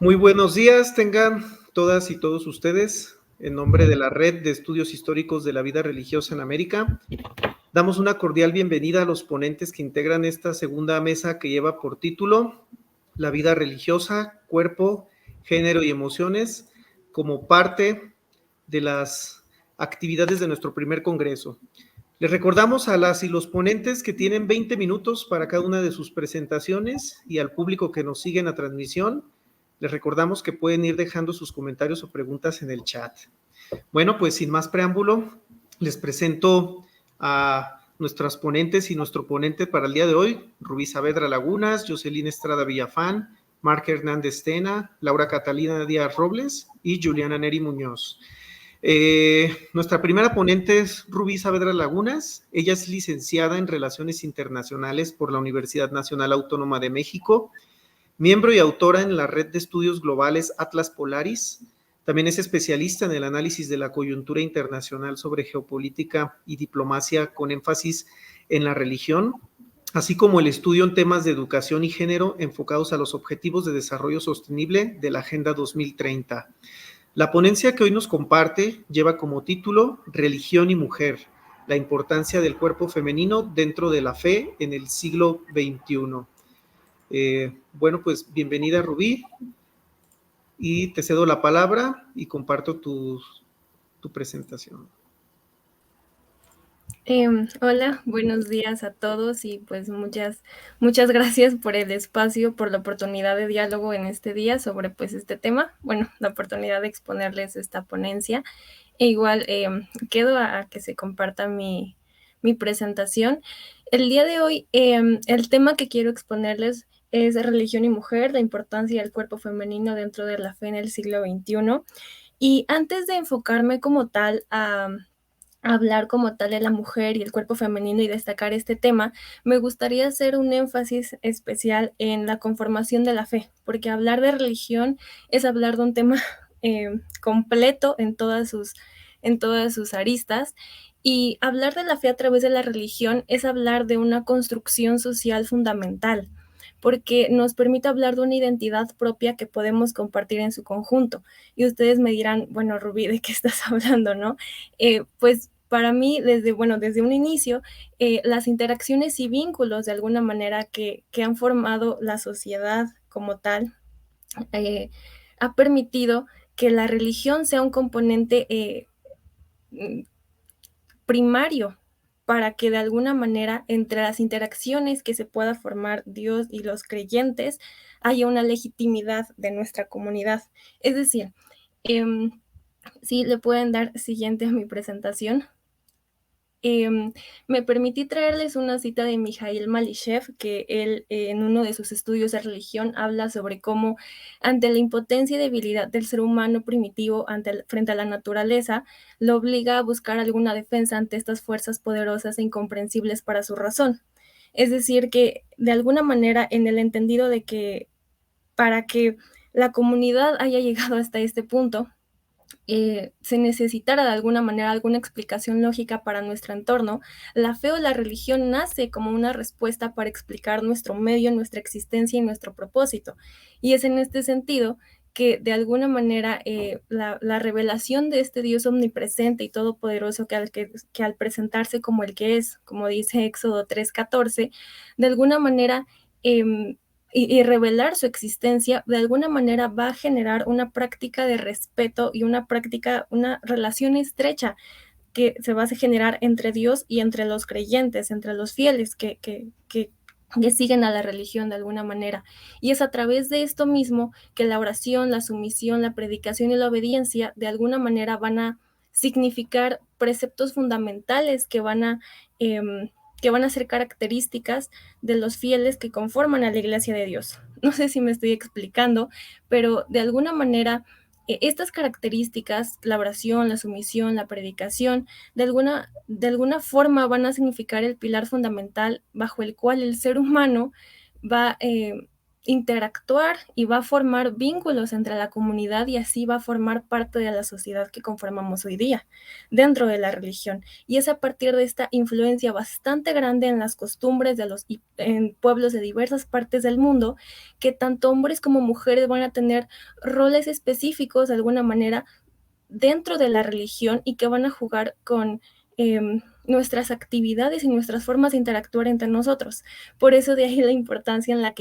Muy buenos días, tengan todas y todos ustedes. En nombre de la Red de Estudios Históricos de la Vida Religiosa en América, damos una cordial bienvenida a los ponentes que integran esta segunda mesa que lleva por título La vida religiosa, cuerpo, género y emociones como parte de las actividades de nuestro primer congreso. Les recordamos a las y los ponentes que tienen 20 minutos para cada una de sus presentaciones y al público que nos sigue en la transmisión, les recordamos que pueden ir dejando sus comentarios o preguntas en el chat. Bueno, pues sin más preámbulo, les presento a nuestras ponentes y nuestro ponente para el día de hoy, Rubí Saavedra Lagunas, Jocelyn Estrada Villafán, Marc Hernández Tena, Laura Catalina Díaz Robles y Juliana Neri Muñoz. Nuestra primera ponente es Rubí Saavedra Lagunas. Ella es licenciada en Relaciones Internacionales por la Universidad Nacional Autónoma de México, miembro y autora en la Red de Estudios Globales Atlas Polaris. También es especialista en el análisis de la coyuntura internacional sobre geopolítica y diplomacia con énfasis en la religión, así como el estudio en temas de educación y género enfocados a los objetivos de desarrollo sostenible de la Agenda 2030. La ponencia que hoy nos comparte lleva como título Religión y Mujer, la importancia del cuerpo femenino dentro de la fe en el siglo XXI. Bueno, pues bienvenida, Rubí, y te cedo la palabra y comparto tu presentación. Hola, buenos días a todos y pues muchas gracias por el espacio, por la oportunidad de diálogo en este día sobre pues este tema, bueno, la oportunidad de exponerles esta ponencia. E igual quedo a que se comparta mi presentación. El día de hoy el tema que quiero exponerles es religión y mujer, la importancia del cuerpo femenino dentro de la fe en el siglo XXI. Y antes de enfocarme como tal a hablar como tal de la mujer y el cuerpo femenino y destacar este tema, me gustaría hacer un énfasis especial en la conformación de la fe, porque hablar de religión es hablar de un tema completo en todas sus aristas, y hablar de la fe a través de la religión es hablar de una construcción social fundamental, porque nos permite hablar de una identidad propia que podemos compartir en su conjunto. Y ustedes me dirán, bueno, Rubí, ¿de qué estás hablando, no? Pues para mí, desde un inicio, las interacciones y vínculos de alguna manera que han formado la sociedad como tal, eh, ha permitido que la religión sea un componente primario para que de alguna manera entre las interacciones que se pueda formar Dios y los creyentes haya una legitimidad de nuestra comunidad. Es decir, si le pueden dar siguiente a mi presentación. Me permití traerles una cita de Mijail Malishev, que él en uno de sus estudios de religión habla sobre cómo ante la impotencia y debilidad del ser humano primitivo frente a la naturaleza, lo obliga a buscar alguna defensa ante estas fuerzas poderosas e incomprensibles para su razón. Es decir, que de alguna manera en el entendido de que para que la comunidad haya llegado hasta este punto, se necesitara de alguna manera alguna explicación lógica para nuestro entorno, la fe o la religión nace como una respuesta para explicar nuestro medio, nuestra existencia y nuestro propósito. Y es en este sentido que de alguna manera la revelación de este Dios omnipresente y todopoderoso que al presentarse como el que es, como dice Éxodo 3:14, de alguna manera y revelar su existencia, de alguna manera va a generar una práctica de respeto y una relación estrecha que se va a generar entre Dios y entre los creyentes, entre los fieles que siguen a la religión de alguna manera. Y es a través de esto mismo que la oración, la sumisión, la predicación y la obediencia de alguna manera van a significar preceptos fundamentales que van a ser características de los fieles que conforman a la iglesia de Dios. No sé si me estoy explicando, pero de alguna manera estas características, la oración, la sumisión, la predicación, de alguna forma van a significar el pilar fundamental bajo el cual el ser humano va interactuar y va a formar vínculos entre la comunidad y así va a formar parte de la sociedad que conformamos hoy día dentro de la religión. Y es a partir de esta influencia bastante grande en las costumbres de en pueblos de diversas partes del mundo que tanto hombres como mujeres van a tener roles específicos de alguna manera dentro de la religión y que van a jugar con nuestras actividades y nuestras formas de interactuar entre nosotros. Por eso de ahí la importancia en la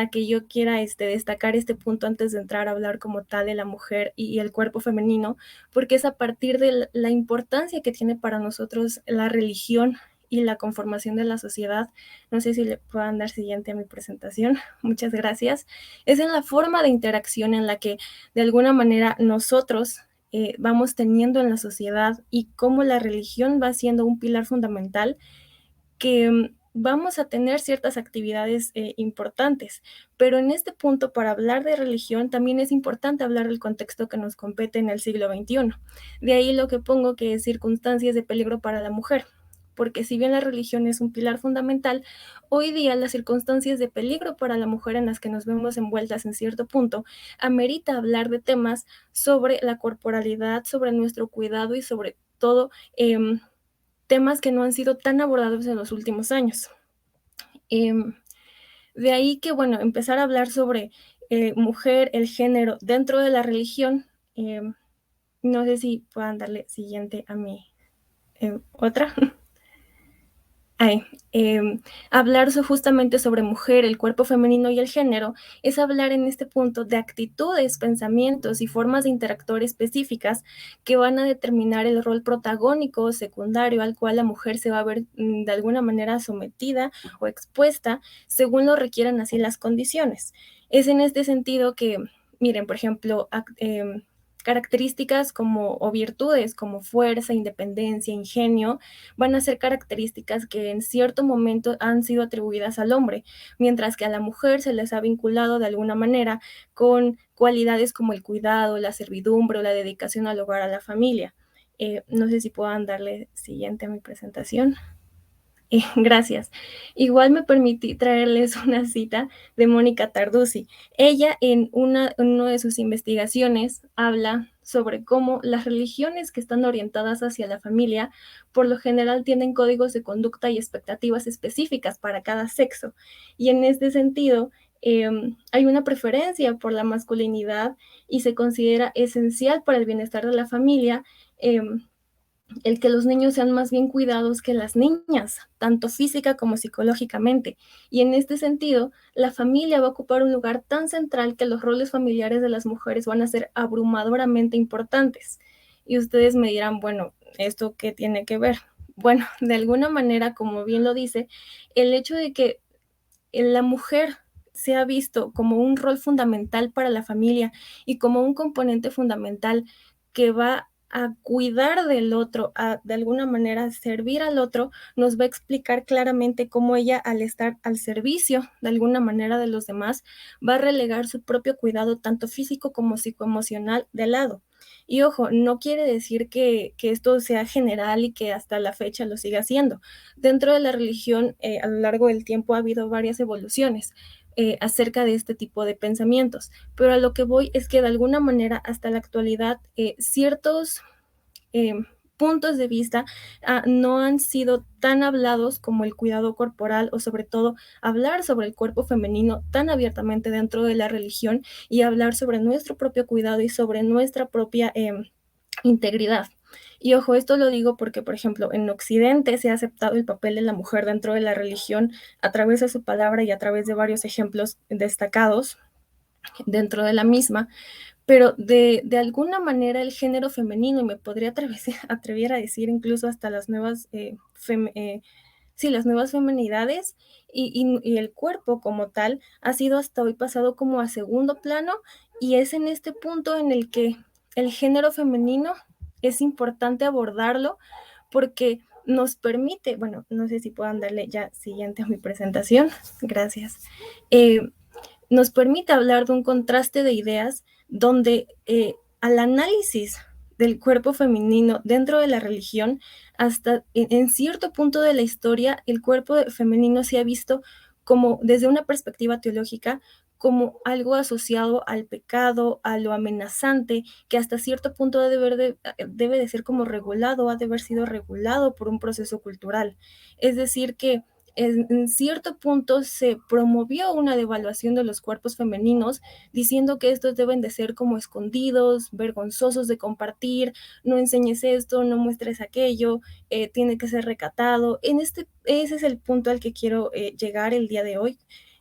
que yo quiera destacar este punto antes de entrar a hablar como tal de la mujer y el cuerpo femenino, porque es a partir de la importancia que tiene para nosotros la religión y la conformación de la sociedad. No sé si le puedan dar siguiente a mi presentación. Muchas gracias. Es en la forma de interacción en la que de alguna manera nosotros vamos teniendo en la sociedad y cómo la religión va siendo un pilar fundamental que vamos a tener ciertas actividades importantes, pero en este punto para hablar de religión también es importante hablar del contexto que nos compete en el siglo XXI. De ahí lo que pongo que es circunstancias de peligro para la mujer, porque si bien la religión es un pilar fundamental, hoy día las circunstancias de peligro para la mujer en las que nos vemos envueltas en cierto punto amerita hablar de temas sobre la corporalidad, sobre nuestro cuidado y sobre todo temas que no han sido tan abordados en los últimos años. De ahí que, bueno, empezar a hablar sobre mujer, el género dentro de la religión. No sé si puedan darle siguiente a mi otra. Hablar justamente sobre mujer, el cuerpo femenino y el género es hablar en este punto de actitudes, pensamientos y formas de interactuar específicas que van a determinar el rol protagónico o secundario al cual la mujer se va a ver de alguna manera sometida o expuesta según lo requieran así las condiciones. Es en este sentido que, miren, por ejemplo, características o virtudes como fuerza, independencia, ingenio, van a ser características que en cierto momento han sido atribuidas al hombre, mientras que a la mujer se les ha vinculado de alguna manera con cualidades como el cuidado, la servidumbre o la dedicación al hogar, a la familia. No sé si puedan darle siguiente a mi presentación. Gracias. Igual me permití traerles una cita de Mónica Tarduzzi. Ella en una de sus investigaciones habla sobre cómo las religiones que están orientadas hacia la familia por lo general tienen códigos de conducta y expectativas específicas para cada sexo. Y en este sentido, hay una preferencia por la masculinidad y se considera esencial para el bienestar de la familia. El que los niños sean más bien cuidados que las niñas, tanto física como psicológicamente. Y en este sentido, la familia va a ocupar un lugar tan central que los roles familiares de las mujeres van a ser abrumadoramente importantes. Y ustedes me dirán, bueno, ¿esto qué tiene que ver? Bueno, de alguna manera, como bien lo dice, el hecho de que la mujer se ha visto como un rol fundamental para la familia y como un componente fundamental que va a cuidar del otro, a de alguna manera servir al otro, nos va a explicar claramente cómo ella al estar al servicio de alguna manera de los demás, va a relegar su propio cuidado tanto físico como psicoemocional de lado. Y ojo, no quiere decir que esto sea general y que hasta la fecha lo siga haciendo. Dentro de la religión, a lo largo del tiempo ha habido varias evoluciones acerca de este tipo de pensamientos, pero a lo que voy es que de alguna manera hasta la actualidad ciertos eh, puntos de vista no han sido tan hablados como el cuidado corporal o sobre todo hablar sobre el cuerpo femenino tan abiertamente dentro de la religión y hablar sobre nuestro propio cuidado y sobre nuestra propia integridad. Y ojo, esto lo digo porque, por ejemplo, en Occidente se ha aceptado el papel de la mujer dentro de la religión a través de su palabra y a través de varios ejemplos destacados dentro de la misma, pero de alguna manera el género femenino, y me podría atrever a decir incluso hasta las nuevas, las nuevas feminidades y el cuerpo como tal, ha sido hasta hoy pasado como a segundo plano, y es en este punto en el que el género femenino es importante abordarlo porque nos permite, bueno, no sé si puedan darle ya siguiente a mi presentación, gracias. Nos permite hablar de un contraste de ideas donde al análisis del cuerpo femenino dentro de la religión, hasta en cierto punto de la historia, el cuerpo femenino se ha visto como desde una perspectiva teológica, como algo asociado al pecado, a lo amenazante, que hasta cierto punto debe de ser como regulado, ha de haber sido regulado por un proceso cultural. Es decir, que en cierto punto se promovió una devaluación de los cuerpos femeninos, diciendo que estos deben de ser como escondidos, vergonzosos de compartir, no enseñes esto, no muestres aquello, tiene que ser recatado. Ese es el punto al que quiero llegar el día de hoy.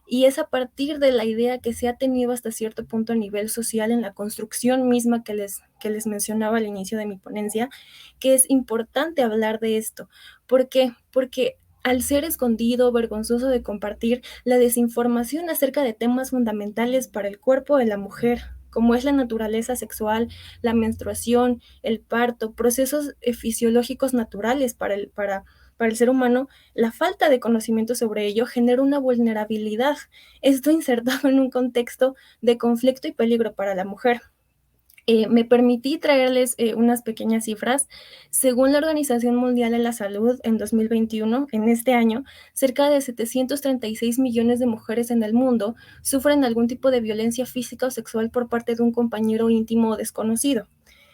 Y es a partir de la idea que se ha tenido hasta cierto punto a nivel social en la construcción misma que les mencionaba al inicio de mi ponencia, que es importante hablar de esto. ¿Por qué? Porque al ser escondido, vergonzoso de compartir, la desinformación acerca de temas fundamentales para el cuerpo de la mujer, como es la naturaleza sexual, la menstruación, el parto, procesos fisiológicos naturales para el ser humano, la falta de conocimiento sobre ello genera una vulnerabilidad. Esto insertado en un contexto de conflicto y peligro para la mujer. Me permití traerles unas pequeñas cifras. Según la Organización Mundial de la Salud, en 2021, en este año, cerca de 736 millones de mujeres en el mundo sufren algún tipo de violencia física o sexual por parte de un compañero íntimo o desconocido.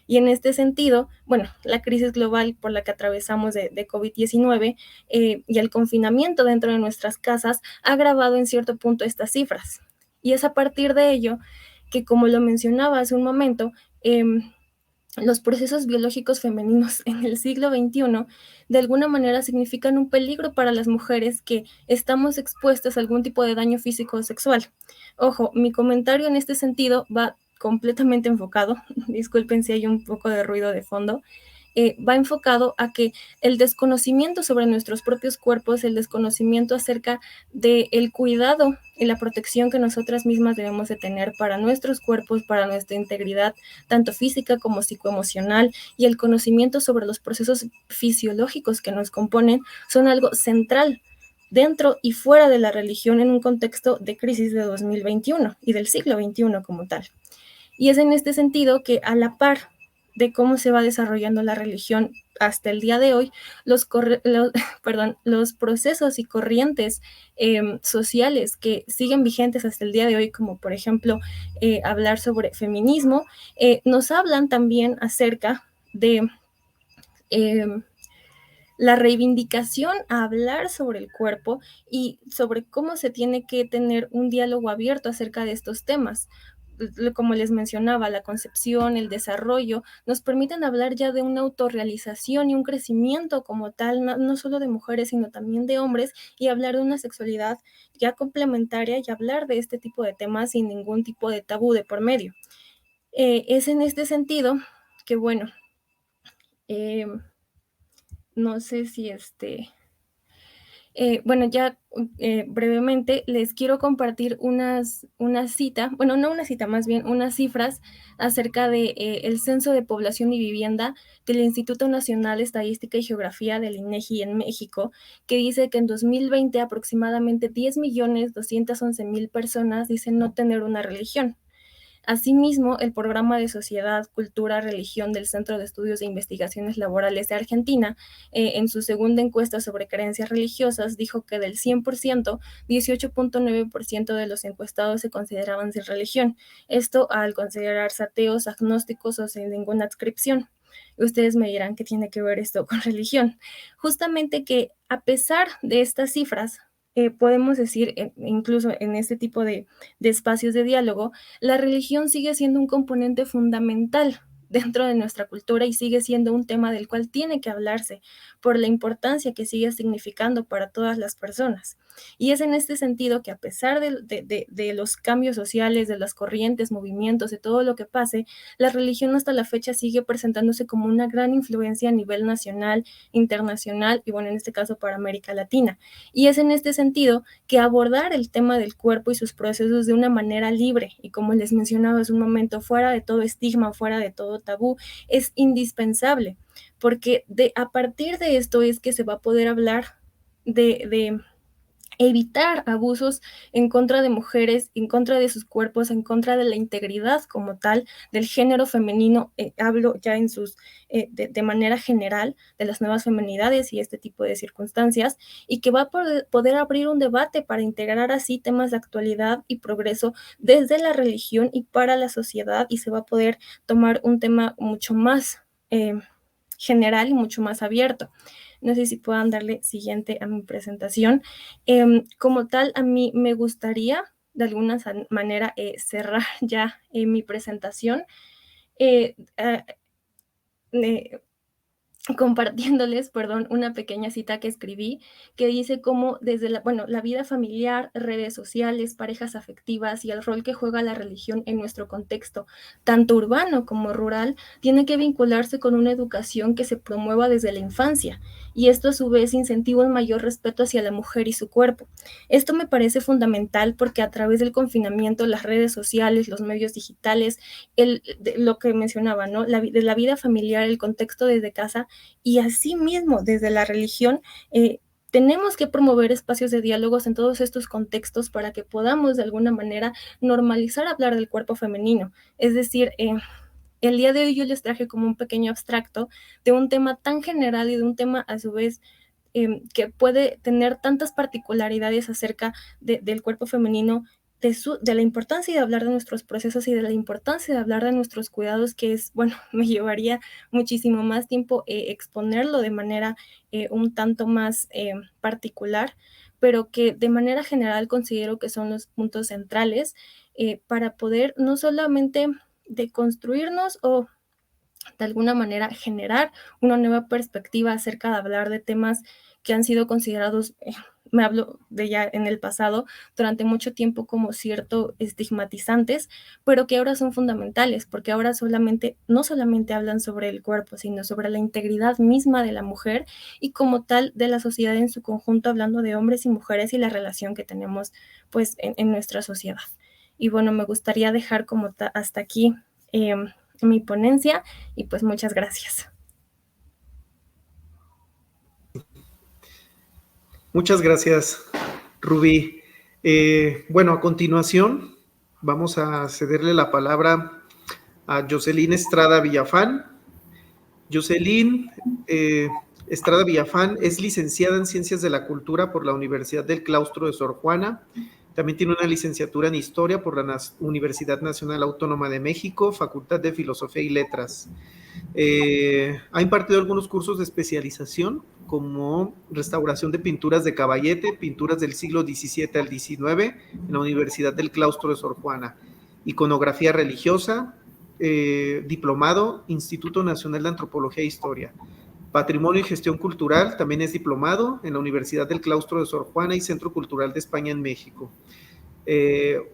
Y en este sentido, bueno, la crisis global por la que atravesamos de COVID-19 y el confinamiento dentro de nuestras casas ha agravado en cierto punto estas cifras. Y es a partir de ello que, como lo mencionaba hace un momento, eh, los procesos biológicos femeninos en el siglo XXI de alguna manera significan un peligro para las mujeres que estamos expuestas a algún tipo de daño físico o sexual. Ojo, mi comentario en este sentido va completamente enfocado, disculpen si hay un poco de ruido de fondo, va enfocado a que el desconocimiento sobre nuestros propios cuerpos, el desconocimiento acerca del cuidado y la protección que nosotras mismas debemos de tener para nuestros cuerpos, para nuestra integridad, tanto física como psicoemocional, y el conocimiento sobre los procesos fisiológicos que nos componen, son algo central dentro y fuera de la religión en un contexto de crisis de 2021 y del siglo XXI como tal. Y es en este sentido que, a la par de cómo se va desarrollando la religión hasta el día de hoy, los procesos y corrientes sociales que siguen vigentes hasta el día de hoy, como por ejemplo hablar sobre feminismo, nos hablan también acerca de la reivindicación a hablar sobre el cuerpo y sobre cómo se tiene que tener un diálogo abierto acerca de estos temas. Como les mencionaba, la concepción, el desarrollo, nos permiten hablar ya de una autorrealización y un crecimiento como tal, no solo de mujeres, sino también de hombres, y hablar de una sexualidad ya complementaria y hablar de este tipo de temas sin ningún tipo de tabú de por medio. Es en este sentido que, bueno, no sé si bueno, ya brevemente les quiero compartir una cita, bueno, no una cita, más bien unas cifras acerca de el Censo de Población y Vivienda del Instituto Nacional de Estadística y Geografía del INEGI en México, que dice que en 2020 aproximadamente 10.211.000 personas dicen no tener una religión. Asimismo, el Programa de Sociedad, Cultura, Religión del Centro de Estudios e Investigaciones Laborales de Argentina, en su segunda encuesta sobre creencias religiosas, dijo que del 100%, 18.9% de los encuestados se consideraban sin religión. Esto al considerarse ateos, agnósticos o sin ninguna adscripción. Ustedes me dirán qué tiene que ver esto con religión. Justamente que, a pesar de estas cifras, podemos decir, incluso en este tipo de espacios de diálogo, la religión sigue siendo un componente fundamental dentro de nuestra cultura y sigue siendo un tema del cual tiene que hablarse por la importancia que sigue significando para todas las personas. Y es en este sentido que, a pesar de los cambios sociales, de las corrientes, movimientos, de todo lo que pase, la religión hasta la fecha sigue presentándose como una gran influencia a nivel nacional, internacional y, bueno, en este caso para América Latina. Y es en este sentido que abordar el tema del cuerpo y sus procesos de una manera libre y, como les mencionaba hace un momento, fuera de todo estigma, fuera de todo tabú, es indispensable, porque a partir de esto es que se va a poder hablar de evitar abusos en contra de mujeres, en contra de sus cuerpos, en contra de la integridad como tal del género femenino. Hablo ya de manera general de las nuevas feminidades y este tipo de circunstancias, y que va a poder abrir un debate para integrar así temas de actualidad y progreso desde la religión y para la sociedad, y se va a poder tomar un tema mucho más general y mucho más abierto. No sé si puedan darle siguiente a mi presentación. Como tal, a mí me gustaría de alguna manera cerrar ya mi presentación compartiéndoles, perdón, una pequeña cita que escribí que dice cómo desde la vida familiar, redes sociales, parejas afectivas y el rol que juega la religión en nuestro contexto, tanto urbano como rural, tiene que vincularse con una educación que se promueva desde la infancia, y esto a su vez incentiva un mayor respeto hacia la mujer y su cuerpo. Esto me parece fundamental porque a través del confinamiento, las redes sociales, los medios digitales, lo que mencionaba, ¿no? De la vida familiar, el contexto desde casa, y asimismo desde la religión, tenemos que promover espacios de diálogos en todos estos contextos para que podamos de alguna manera normalizar hablar del cuerpo femenino. Es decir, el día de hoy yo les traje como un pequeño abstracto de un tema tan general y de un tema a su vez que puede tener tantas particularidades acerca del cuerpo femenino, de la importancia de hablar de nuestros procesos y de la importancia de hablar de nuestros cuidados, que es, bueno, me llevaría muchísimo más tiempo exponerlo de manera un tanto más particular, pero que de manera general considero que son los puntos centrales para poder no solamente deconstruirnos o de alguna manera generar una nueva perspectiva acerca de hablar de temas que han sido considerados, me hablo de ya en el pasado, durante mucho tiempo como cierto estigmatizantes, pero que ahora son fundamentales, porque ahora no solamente hablan sobre el cuerpo, sino sobre la integridad misma de la mujer y como tal de la sociedad en su conjunto, hablando de hombres y mujeres y la relación que tenemos pues en nuestra sociedad. Y bueno, me gustaría dejar como hasta aquí mi ponencia, y pues muchas gracias. Muchas gracias, Rubí. Bueno, a continuación vamos a cederle la palabra a Jocelyn Estrada Villafán. Jocelyn Estrada Villafán es licenciada en Ciencias de la Cultura por la Universidad del Claustro de Sor Juana. También tiene una licenciatura en Historia por la Universidad Nacional Autónoma de México, Facultad de Filosofía y Letras. Ha impartido algunos cursos de especialización como restauración de pinturas de caballete, pinturas del siglo XVII al XIX en la Universidad del Claustro de Sor Juana, iconografía religiosa, diplomado, Instituto Nacional de Antropología e Historia. Patrimonio y Gestión Cultural, también es diplomado en la Universidad del Claustro de Sor Juana y Centro Cultural de España en México.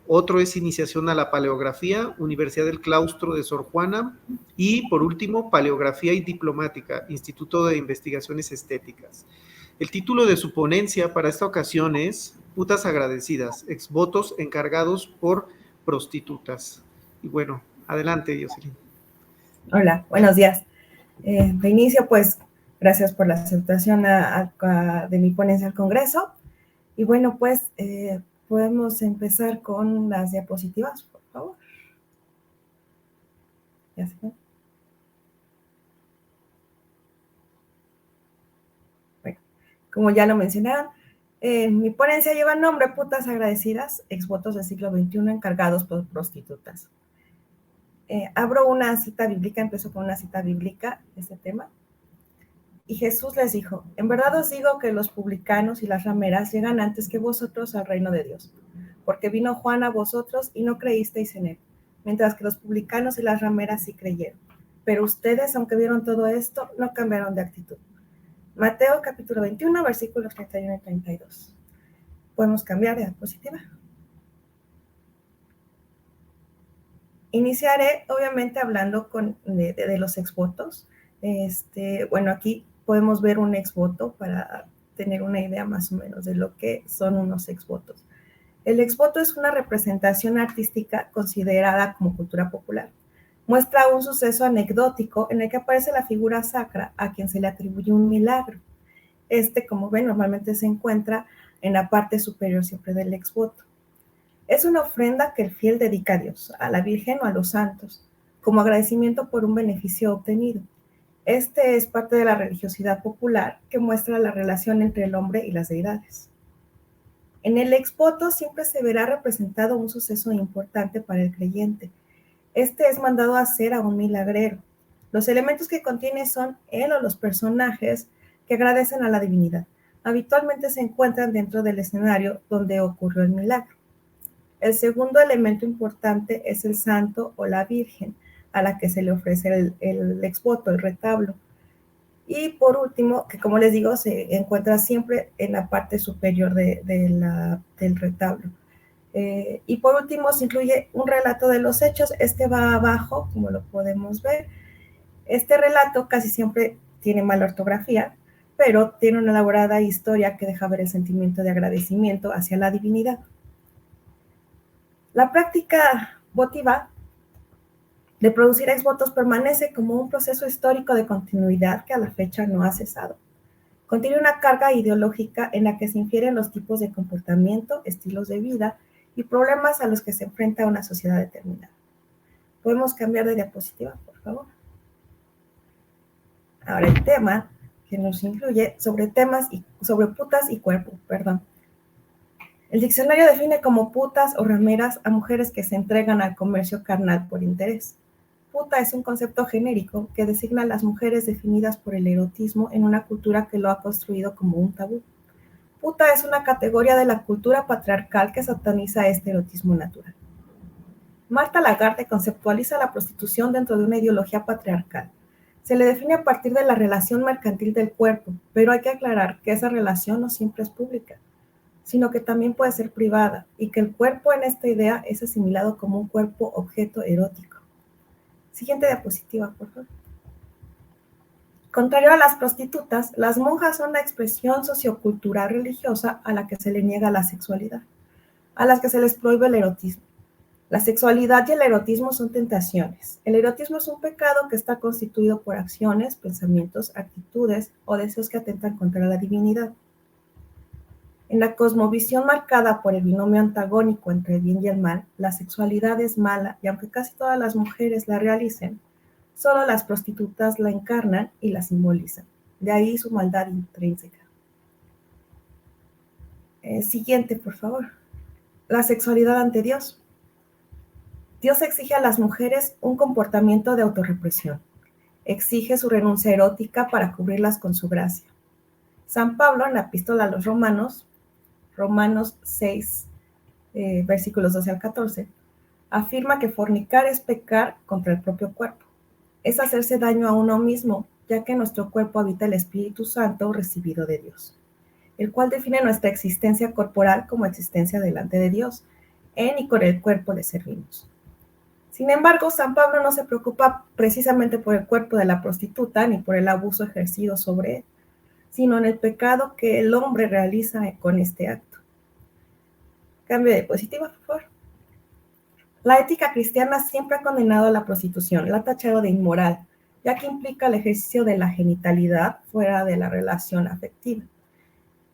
Otro es Iniciación a la Paleografía, Universidad del Claustro de Sor Juana, y por último, Paleografía y Diplomática, Instituto de Investigaciones Estéticas. El título de su ponencia para esta ocasión es Putas Agradecidas, exvotos encargados por prostitutas. Y bueno, adelante, Jocelyn. Hola, buenos días. De inicio, pues, gracias por la aceptación de mi ponencia al Congreso. Y bueno, pues, podemos empezar con las diapositivas, por favor. ¿Ya se ve? Bueno, como ya lo mencionaron, mi ponencia lleva el nombre Putas Agradecidas, exvotos del siglo XXI encargados por prostitutas. Abro una cita bíblica, empiezo con una cita bíblica de este tema. Y Jesús les dijo, en verdad os digo que los publicanos y las rameras llegan antes que vosotros al reino de Dios, porque vino Juan a vosotros y no creísteis en él, mientras que los publicanos y las rameras sí creyeron. Pero ustedes, aunque vieron todo esto, no cambiaron de actitud. Mateo capítulo 21, versículos 31 y 32. Podemos cambiar de diapositiva. Iniciaré, obviamente, hablando de los exvotos. Bueno, aquí podemos ver un exvoto para tener una idea más o menos de lo que son unos exvotos. El exvoto es una representación artística considerada como cultura popular. Muestra un suceso anecdótico en el que aparece la figura sacra a quien se le atribuye un milagro. Como ven, normalmente se encuentra en la parte superior siempre del exvoto. Es una ofrenda que el fiel dedica a Dios, a la Virgen o a los santos, como agradecimiento por un beneficio obtenido. Este es parte de la religiosidad popular que muestra la relación entre el hombre y las deidades. En el exvoto siempre se verá representado un suceso importante para el creyente. Este es mandado a hacer a un milagrero. Los elementos que contiene son él o los personajes que agradecen a la divinidad. Habitualmente se encuentran dentro del escenario donde ocurrió el milagro. El segundo elemento importante es el santo o la virgen, a la que se le ofrece el exvoto, el retablo. Y por último, que como les digo, se encuentra siempre en la parte superior del retablo. Y por último, se incluye un relato de los hechos. Este va abajo, como lo podemos ver. Este relato casi siempre tiene mala ortografía, pero tiene una elaborada historia que deja ver el sentimiento de agradecimiento hacia la divinidad. La práctica votiva de producir exvotos permanece como un proceso histórico de continuidad que a la fecha no ha cesado. Contiene una carga ideológica en la que se infieren los tipos de comportamiento, estilos de vida y problemas a los que se enfrenta una sociedad determinada. ¿Podemos cambiar de diapositiva, por favor? Ahora el tema que nos incluye sobre putas y cuerpo, perdón. El diccionario define como putas o rameras a mujeres que se entregan al comercio carnal por interés. Puta es un concepto genérico que designa a las mujeres definidas por el erotismo en una cultura que lo ha construido como un tabú. Puta es una categoría de la cultura patriarcal que sataniza este erotismo natural. Marta Lagarde conceptualiza la prostitución dentro de una ideología patriarcal. Se le define a partir de la relación mercantil del cuerpo, pero hay que aclarar que esa relación no siempre es pública, sino que también puede ser privada, y que el cuerpo en esta idea es asimilado como un cuerpo objeto erótico. Siguiente diapositiva, por favor. Contrario a las prostitutas, las monjas son la expresión sociocultural religiosa a la que se le niega la sexualidad, a las que se les prohíbe el erotismo. La sexualidad y el erotismo son tentaciones. El erotismo es un pecado que está constituido por acciones, pensamientos, actitudes o deseos que atentan contra la divinidad. En la cosmovisión marcada por el binomio antagónico entre el bien y el mal, la sexualidad es mala y aunque casi todas las mujeres la realicen, solo las prostitutas la encarnan y la simbolizan. De ahí su maldad intrínseca. Siguiente, por favor. La sexualidad ante Dios. Dios exige a las mujeres un comportamiento de autorrepresión. Exige su renuncia erótica para cubrirlas con su gracia. San Pablo, en la epístola a los Romanos 6, versículos 12 al 14, afirma que fornicar es pecar contra el propio cuerpo. Es hacerse daño a uno mismo, ya que en nuestro cuerpo habita el Espíritu Santo recibido de Dios, el cual define nuestra existencia corporal como existencia delante de Dios. En y con el cuerpo le servimos. Sin embargo, San Pablo no se preocupa precisamente por el cuerpo de la prostituta ni por el abuso ejercido sobre él, sino en el pecado que el hombre realiza con este acto. Cambio de diapositiva, por favor. La ética cristiana siempre ha condenado a la prostitución, la ha tachado de inmoral, ya que implica el ejercicio de la genitalidad fuera de la relación afectiva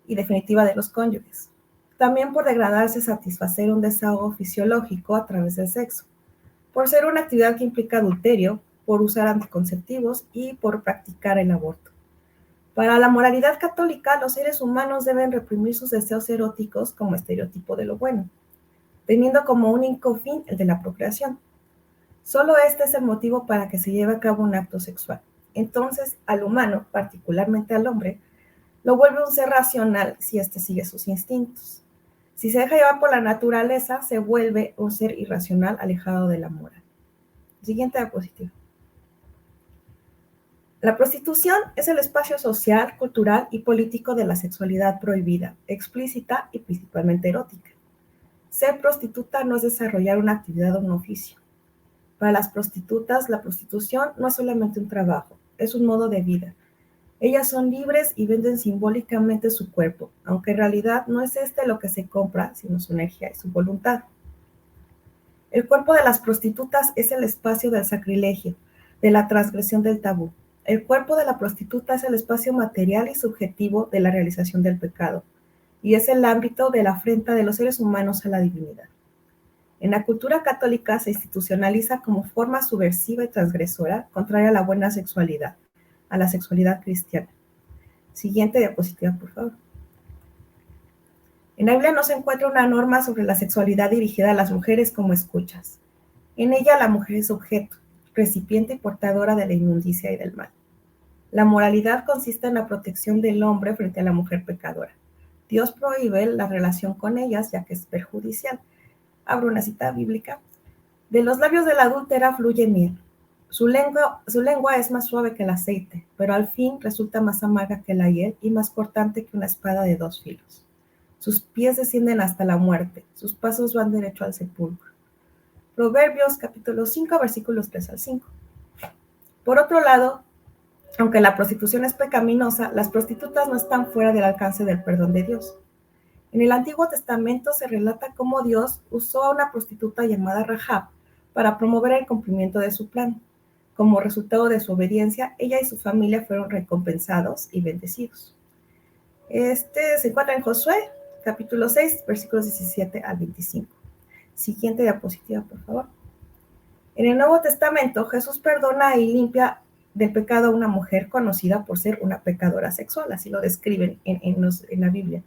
y definitiva de los cónyuges. También por degradarse satisfacer un desahogo fisiológico a través del sexo, por ser una actividad que implica adulterio, por usar anticonceptivos y por practicar el aborto. Para la moralidad católica, los seres humanos deben reprimir sus deseos eróticos como estereotipo de lo bueno, teniendo como único fin el de la procreación. Solo este es el motivo para que se lleve a cabo un acto sexual. Entonces, al humano, particularmente al hombre, lo vuelve un ser racional si éste sigue sus instintos. Si se deja llevar por la naturaleza, se vuelve un ser irracional alejado de la moral. Siguiente diapositiva. La prostitución es el espacio social, cultural y político de la sexualidad prohibida, explícita y principalmente erótica. Ser prostituta no es desarrollar una actividad o un oficio. Para las prostitutas, la prostitución no es solamente un trabajo, es un modo de vida. Ellas son libres y venden simbólicamente su cuerpo, aunque en realidad no es lo que se compra, sino su energía y su voluntad. El cuerpo de las prostitutas es el espacio del sacrilegio, de la transgresión del tabú. El cuerpo de la prostituta es el espacio material y subjetivo de la realización del pecado. y es el ámbito de la afrenta de los seres humanos a la divinidad. En la cultura católica se institucionaliza como forma subversiva y transgresora, contraria a la buena sexualidad, a la sexualidad cristiana. Siguiente diapositiva, por favor. En la Biblia no se encuentra una norma sobre la sexualidad dirigida a las mujeres como escuchas. En ella la mujer es objeto, recipiente y portadora de la inmundicia y del mal. La moralidad consiste en la protección del hombre frente a la mujer pecadora. Dios prohíbe la relación con ellas ya que es perjudicial. Abro una cita bíblica. De los labios de la adúltera fluye miel. Su lengua es más suave que el aceite, pero al fin resulta más amarga que la hiel y más cortante que una espada de 2 filos. Sus pies descienden hasta la muerte, sus pasos van derecho al sepulcro. Proverbios capítulo 5, versículos 3 al 5. Por otro lado, aunque la prostitución es pecaminosa, las prostitutas no están fuera del alcance del perdón de Dios. En el Antiguo Testamento se relata cómo Dios usó a una prostituta llamada Rahab para promover el cumplimiento de su plan. Como resultado de su obediencia, ella y su familia fueron recompensados y bendecidos. Se encuentra en Josué, capítulo 6, versículos 17 al 25. Siguiente diapositiva, por favor. En el Nuevo Testamento, Jesús perdona y limpia del pecado a una mujer conocida por ser una pecadora sexual, así lo describen en la Biblia.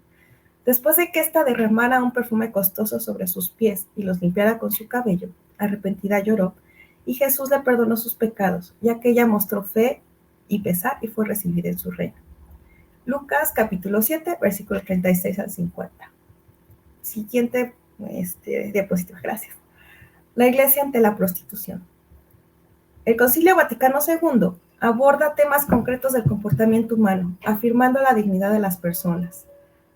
Después de que ésta derramara un perfume costoso sobre sus pies y los limpiara con su cabello, arrepentida lloró, y Jesús le perdonó sus pecados, ya que ella mostró fe y pesar y fue recibida en su reino. Lucas capítulo 7, versículos 36 al 50. Siguiente diapositiva, gracias. La Iglesia ante la prostitución. El Concilio Vaticano II aborda temas concretos del comportamiento humano, afirmando la dignidad de las personas.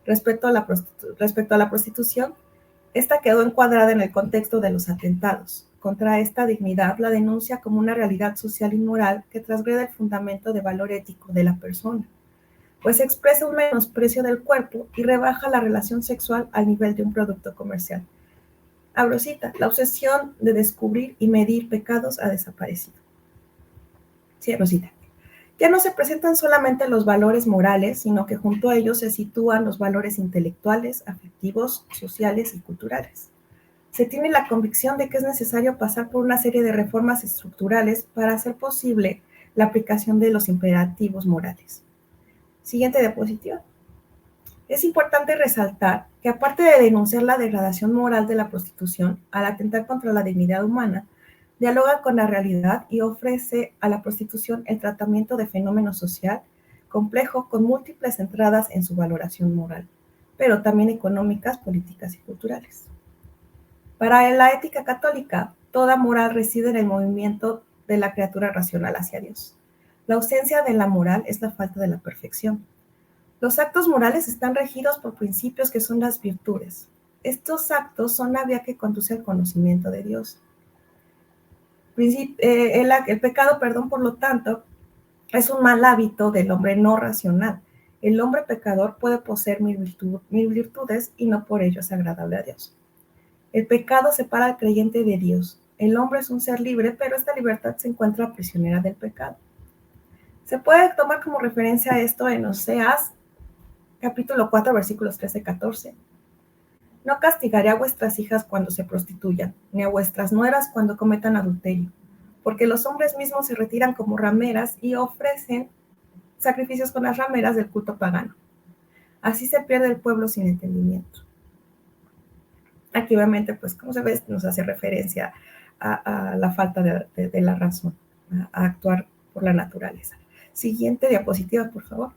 Respecto a la prostitución, esta quedó encuadrada en el contexto de los atentados. Contra esta dignidad la denuncia como una realidad social y moral que transgrede el fundamento de valor ético de la persona, pues expresa un menosprecio del cuerpo y rebaja la relación sexual al nivel de un producto comercial. Abro cita, la obsesión de descubrir y medir pecados ha desaparecido. Cierro cita. Ya no se presentan solamente los valores morales, sino que junto a ellos se sitúan los valores intelectuales, afectivos, sociales y culturales. Se tiene la convicción de que es necesario pasar por una serie de reformas estructurales para hacer posible la aplicación de los imperativos morales. Siguiente diapositiva. Es importante resaltar que aparte de denunciar la degradación moral de la prostitución al atentar contra la dignidad humana, dialoga con la realidad y ofrece a la prostitución el tratamiento de fenómeno social complejo con múltiples entradas en su valoración moral, pero también económicas, políticas y culturales. Para la ética católica, toda moral reside en el movimiento de la criatura racional hacia Dios. La ausencia de la moral es la falta de la perfección. Los actos morales están regidos por principios que son las virtudes. Estos actos son la vía que conduce al conocimiento de Dios. El pecado, por lo tanto, es un mal hábito del hombre no racional. El hombre pecador puede poseer mil virtudes y no por ello es agradable a Dios. El pecado separa al creyente de Dios. El hombre es un ser libre, pero esta libertad se encuentra prisionera del pecado. Se puede tomar como referencia esto en Oseas, capítulo 4, versículos 13-14. No castigaré a vuestras hijas cuando se prostituyan, ni a vuestras nueras cuando cometan adulterio, porque los hombres mismos se retiran como rameras y ofrecen sacrificios con las rameras del culto pagano. Así se pierde el pueblo sin entendimiento. Aquí obviamente, pues como se ve, nos hace referencia a la falta de la razón, a actuar por la naturaleza. Siguiente diapositiva, por favor.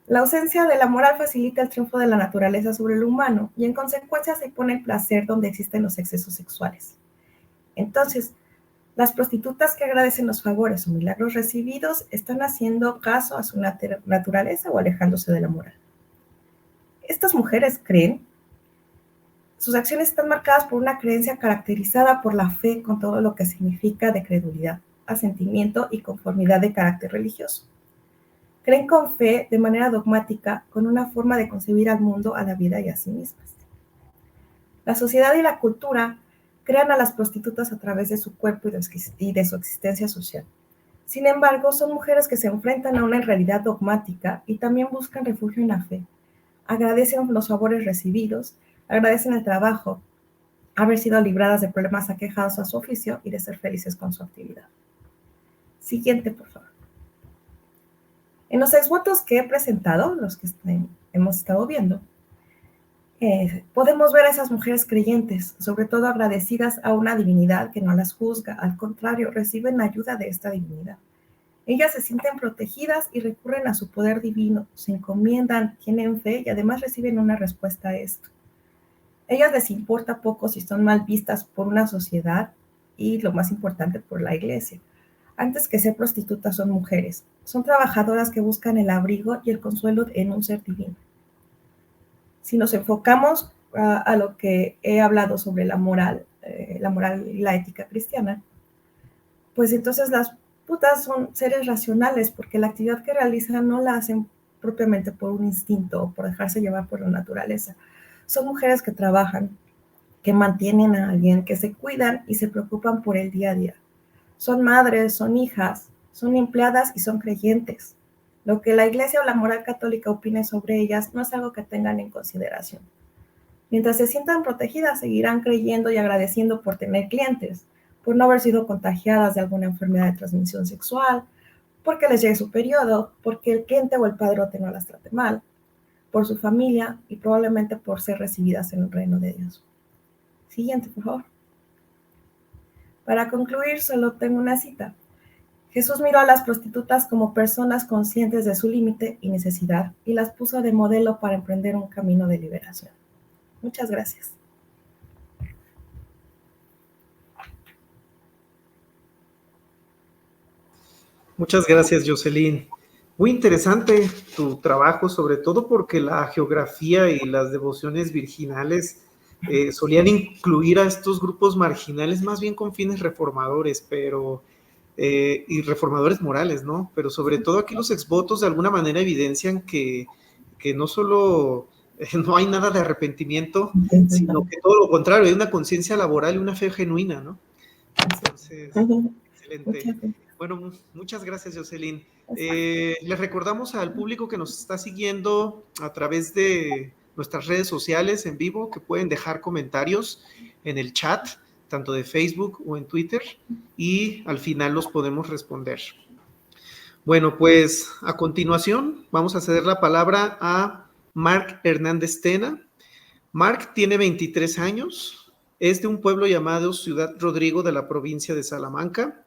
La ausencia de la moral facilita el triunfo de la naturaleza sobre el humano y en consecuencia se pone el placer donde existen los excesos sexuales. Entonces, las prostitutas que agradecen los favores o milagros recibidos están haciendo caso a su naturaleza o alejándose de la moral. Estas mujeres creen, sus acciones están marcadas por una creencia caracterizada por la fe con todo lo que significa de credulidad, asentimiento y conformidad de carácter religioso. Creen con fe, de manera dogmática, con una forma de concebir al mundo, a la vida y a sí mismas. La sociedad y la cultura crean a las prostitutas a través de su cuerpo y de su existencia social. Sin embargo, son mujeres que se enfrentan a una realidad dogmática y también buscan refugio en la fe. agradecen los favores recibidos, agradecen el trabajo, haber sido libradas de problemas aquejados a su oficio y de ser felices con su actividad. Siguiente, por favor. En los exvotos que he presentado, los que hemos estado viendo, podemos ver a esas mujeres creyentes, sobre todo agradecidas a una divinidad que no las juzga, al contrario, reciben ayuda de esta divinidad. Ellas se sienten protegidas y recurren a su poder divino, se encomiendan, tienen fe y además reciben una respuesta a esto. Ellas les importa poco si son mal vistas por una sociedad y, lo más importante, por la iglesia. Antes que ser prostitutas son mujeres, son trabajadoras que buscan el abrigo y el consuelo en un ser divino. Si nos enfocamos a lo que he hablado sobre la moral y la ética cristiana, pues entonces las putas son seres racionales porque la actividad que realizan no la hacen propiamente por un instinto o por dejarse llevar por la naturaleza. Son mujeres que trabajan, que mantienen a alguien, que se cuidan y se preocupan por el día a día. Son madres, son hijas, son empleadas y son creyentes. Lo que la iglesia o la moral católica opine sobre ellas no es algo que tengan en consideración. Mientras se sientan protegidas, seguirán creyendo y agradeciendo por tener clientes, por no haber sido contagiadas de alguna enfermedad de transmisión sexual, porque les llegue su periodo, porque el cliente o el padrote no las trate mal, por su familia y probablemente por ser recibidas en el reino de Dios. Siguiente, por favor. Para concluir, solo tengo una cita. Jesús miró a las prostitutas como personas conscientes de su límite y necesidad y las puso de modelo para emprender un camino de liberación. Muchas gracias. Muchas gracias, Jocelyn. Muy interesante tu trabajo, sobre todo porque la geografía y las devociones virginales solían incluir a estos grupos marginales más bien con fines reformadores, pero y reformadores morales, ¿no? Pero sobre todo aquí los exvotos de alguna manera evidencian que no solo no hay nada de arrepentimiento, sino que todo lo contrario, hay una conciencia laboral y una fe genuina, ¿no? Entonces, excelente. Bueno, muchas gracias, Jocelyn. Les recordamos al público que nos está siguiendo a través de nuestras redes sociales en vivo que pueden dejar comentarios en el chat, tanto de Facebook o en Twitter, y al final los podemos responder. Bueno, pues a continuación vamos a ceder la palabra a Marc Hernández Tena. Marc tiene 23 años, es de un pueblo llamado Ciudad Rodrigo de la provincia de Salamanca,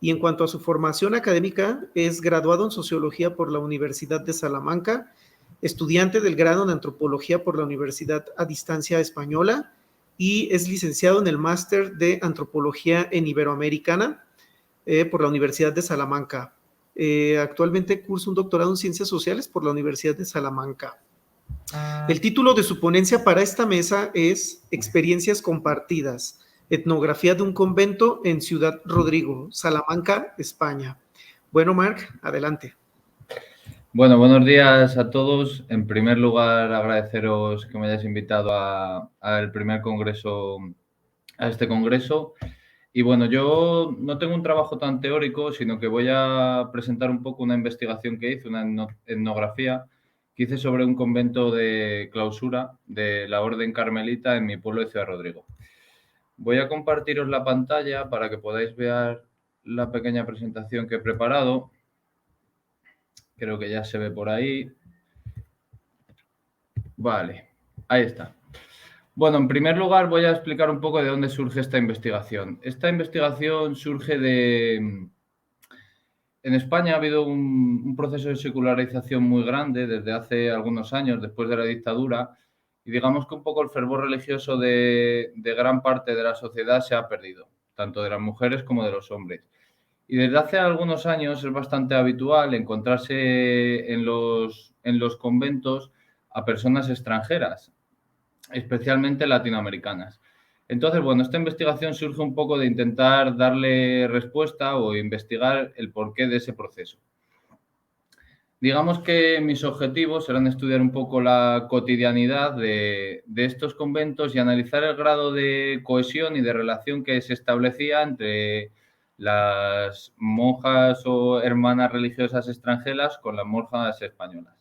y en cuanto a su formación académica, es graduado en Sociología por la Universidad de Salamanca, estudiante del grado en Antropología por la Universidad a Distancia Española y es licenciado en el Máster de Antropología en Iberoamericana por la Universidad de Salamanca. Actualmente cursa un doctorado en Ciencias Sociales por la Universidad de Salamanca. El título de su ponencia para esta mesa es Experiencias compartidas, etnografía de un convento en Ciudad Rodrigo, Salamanca, España. Bueno, Marc, adelante. Bueno, buenos días a todos. En primer lugar, agradeceros que me hayáis invitado al primer congreso, a este congreso. Y bueno, yo no tengo un trabajo tan teórico, sino que voy a presentar un poco una investigación que hice, una etnografía que hice sobre un convento de clausura de la Orden Carmelita en mi pueblo de Ciudad Rodrigo. Voy a compartiros la pantalla para que podáis ver la pequeña presentación que he preparado. Creo que ya se ve por ahí. Vale, ahí está. Bueno, en primer lugar voy a explicar un poco de dónde surge esta investigación. Esta investigación surge de... En España ha habido un proceso de secularización muy grande desde hace algunos años, después de la dictadura, y digamos que un poco el fervor religioso de gran parte de la sociedad se ha perdido, tanto de las mujeres como de los hombres. Y desde hace algunos años es bastante habitual encontrarse en los conventos a personas extranjeras, especialmente latinoamericanas. Entonces, bueno, esta investigación surge un poco de intentar darle respuesta o investigar el porqué de ese proceso. Digamos que mis objetivos eran estudiar un poco la cotidianidad de estos conventos y analizar el grado de cohesión y de relación que se establecía entre las monjas o hermanas religiosas extranjeras con las monjas españolas.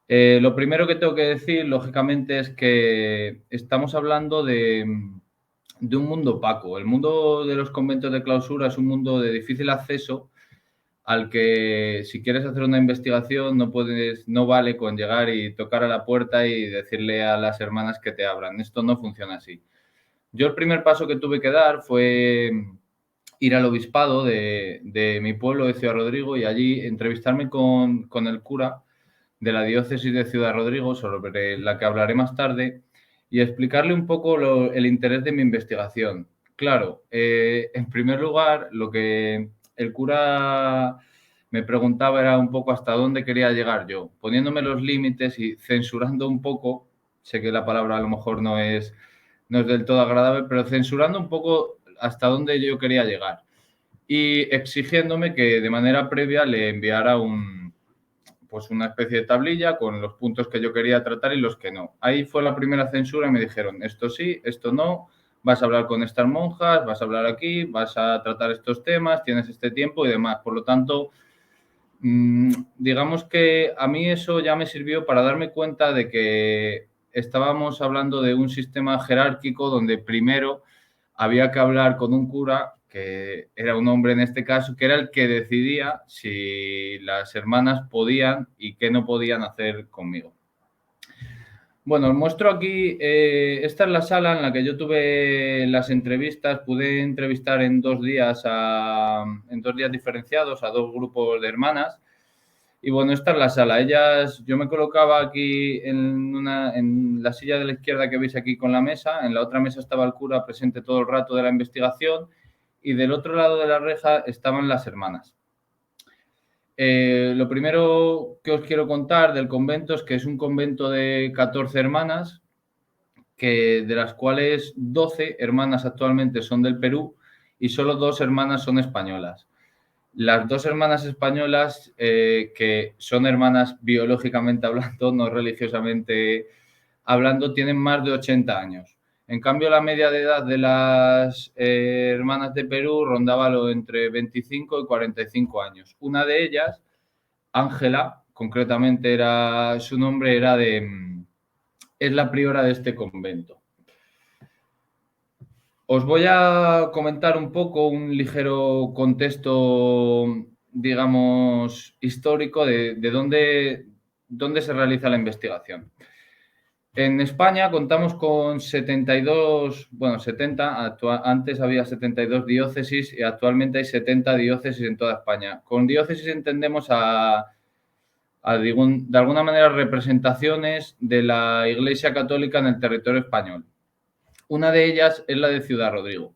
Lo primero que tengo que decir, lógicamente, es que estamos hablando de un mundo opaco. El mundo de los conventos de clausura es un mundo de difícil acceso al que, si quieres hacer una investigación, no vale con llegar y tocar a la puerta y decirle a las hermanas que te abran. Esto no funciona así. Yo el primer paso que tuve que dar fue ir al obispado de mi pueblo, de Ciudad Rodrigo, y allí entrevistarme con el cura de la diócesis de Ciudad Rodrigo, sobre la que hablaré más tarde, y explicarle un poco el interés de mi investigación. Claro, en primer lugar, lo que el cura me preguntaba era un poco hasta dónde quería llegar yo, poniéndome los límites y censurando un poco. Sé que la palabra a lo mejor no es del todo agradable, pero censurando un poco hasta dónde yo quería llegar y exigiéndome que de manera previa le enviara una especie de tablilla con los puntos que yo quería tratar y los que no. Ahí fue la primera censura y me dijeron, esto sí, esto no, vas a hablar con estas monjas, vas a hablar aquí, vas a tratar estos temas, tienes este tiempo y demás. Por lo tanto, digamos que a mí eso ya me sirvió para darme cuenta de que estábamos hablando de un sistema jerárquico donde primero había que hablar con un cura, que era un hombre en este caso, que era el que decidía si las hermanas podían y qué no podían hacer conmigo. Bueno, os muestro aquí, esta es la sala en la que yo tuve las entrevistas, pude entrevistar en 2 días diferenciados a 2 grupos de hermanas. Y bueno, esta es la sala. Yo me colocaba aquí en la silla de la izquierda que veis aquí con la mesa. En la otra mesa estaba el cura presente todo el rato de la investigación y del otro lado de la reja estaban las hermanas. Lo primero que os quiero contar del convento es que es un convento de 14 hermanas, de las cuales 12 hermanas actualmente son del Perú y solo 2 hermanas son españolas. Las 2 hermanas españolas, que son hermanas biológicamente hablando, no religiosamente hablando, tienen más de 80 años. En cambio, la media de edad de las hermanas de Perú rondaba entre 25 y 45 años. Una de ellas, Ángela, concretamente su nombre es la priora de este convento. Os voy a comentar un poco un ligero contexto, digamos, histórico de dónde se realiza la investigación. En España contamos con 70, antes había 72 diócesis y actualmente hay 70 diócesis en toda España. Con diócesis entendemos de alguna manera representaciones de la Iglesia Católica en el territorio español. Una de ellas es la de Ciudad Rodrigo.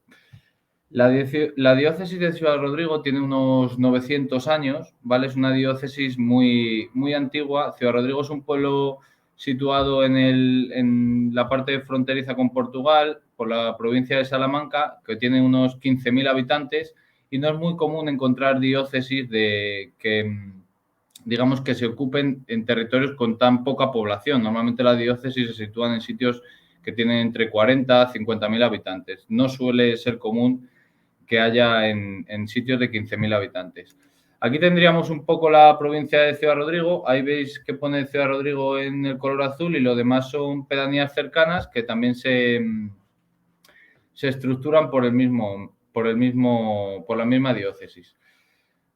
La diócesis de Ciudad Rodrigo tiene unos 900 años, ¿vale? Es una diócesis muy, muy antigua. Ciudad Rodrigo es un pueblo situado en la parte fronteriza con Portugal, por la provincia de Salamanca, que tiene unos 15.000 habitantes, y no es muy común encontrar diócesis digamos, que se ocupen en territorios con tan poca población. Normalmente las diócesis se sitúan en sitios que tienen entre 40 a 50.000 habitantes. No suele ser común que haya en sitios de 15.000 habitantes. Aquí tendríamos un poco la provincia de Ciudad Rodrigo. Ahí veis que pone Ciudad Rodrigo en el color azul y lo demás son pedanías cercanas que también se estructuran por la misma diócesis.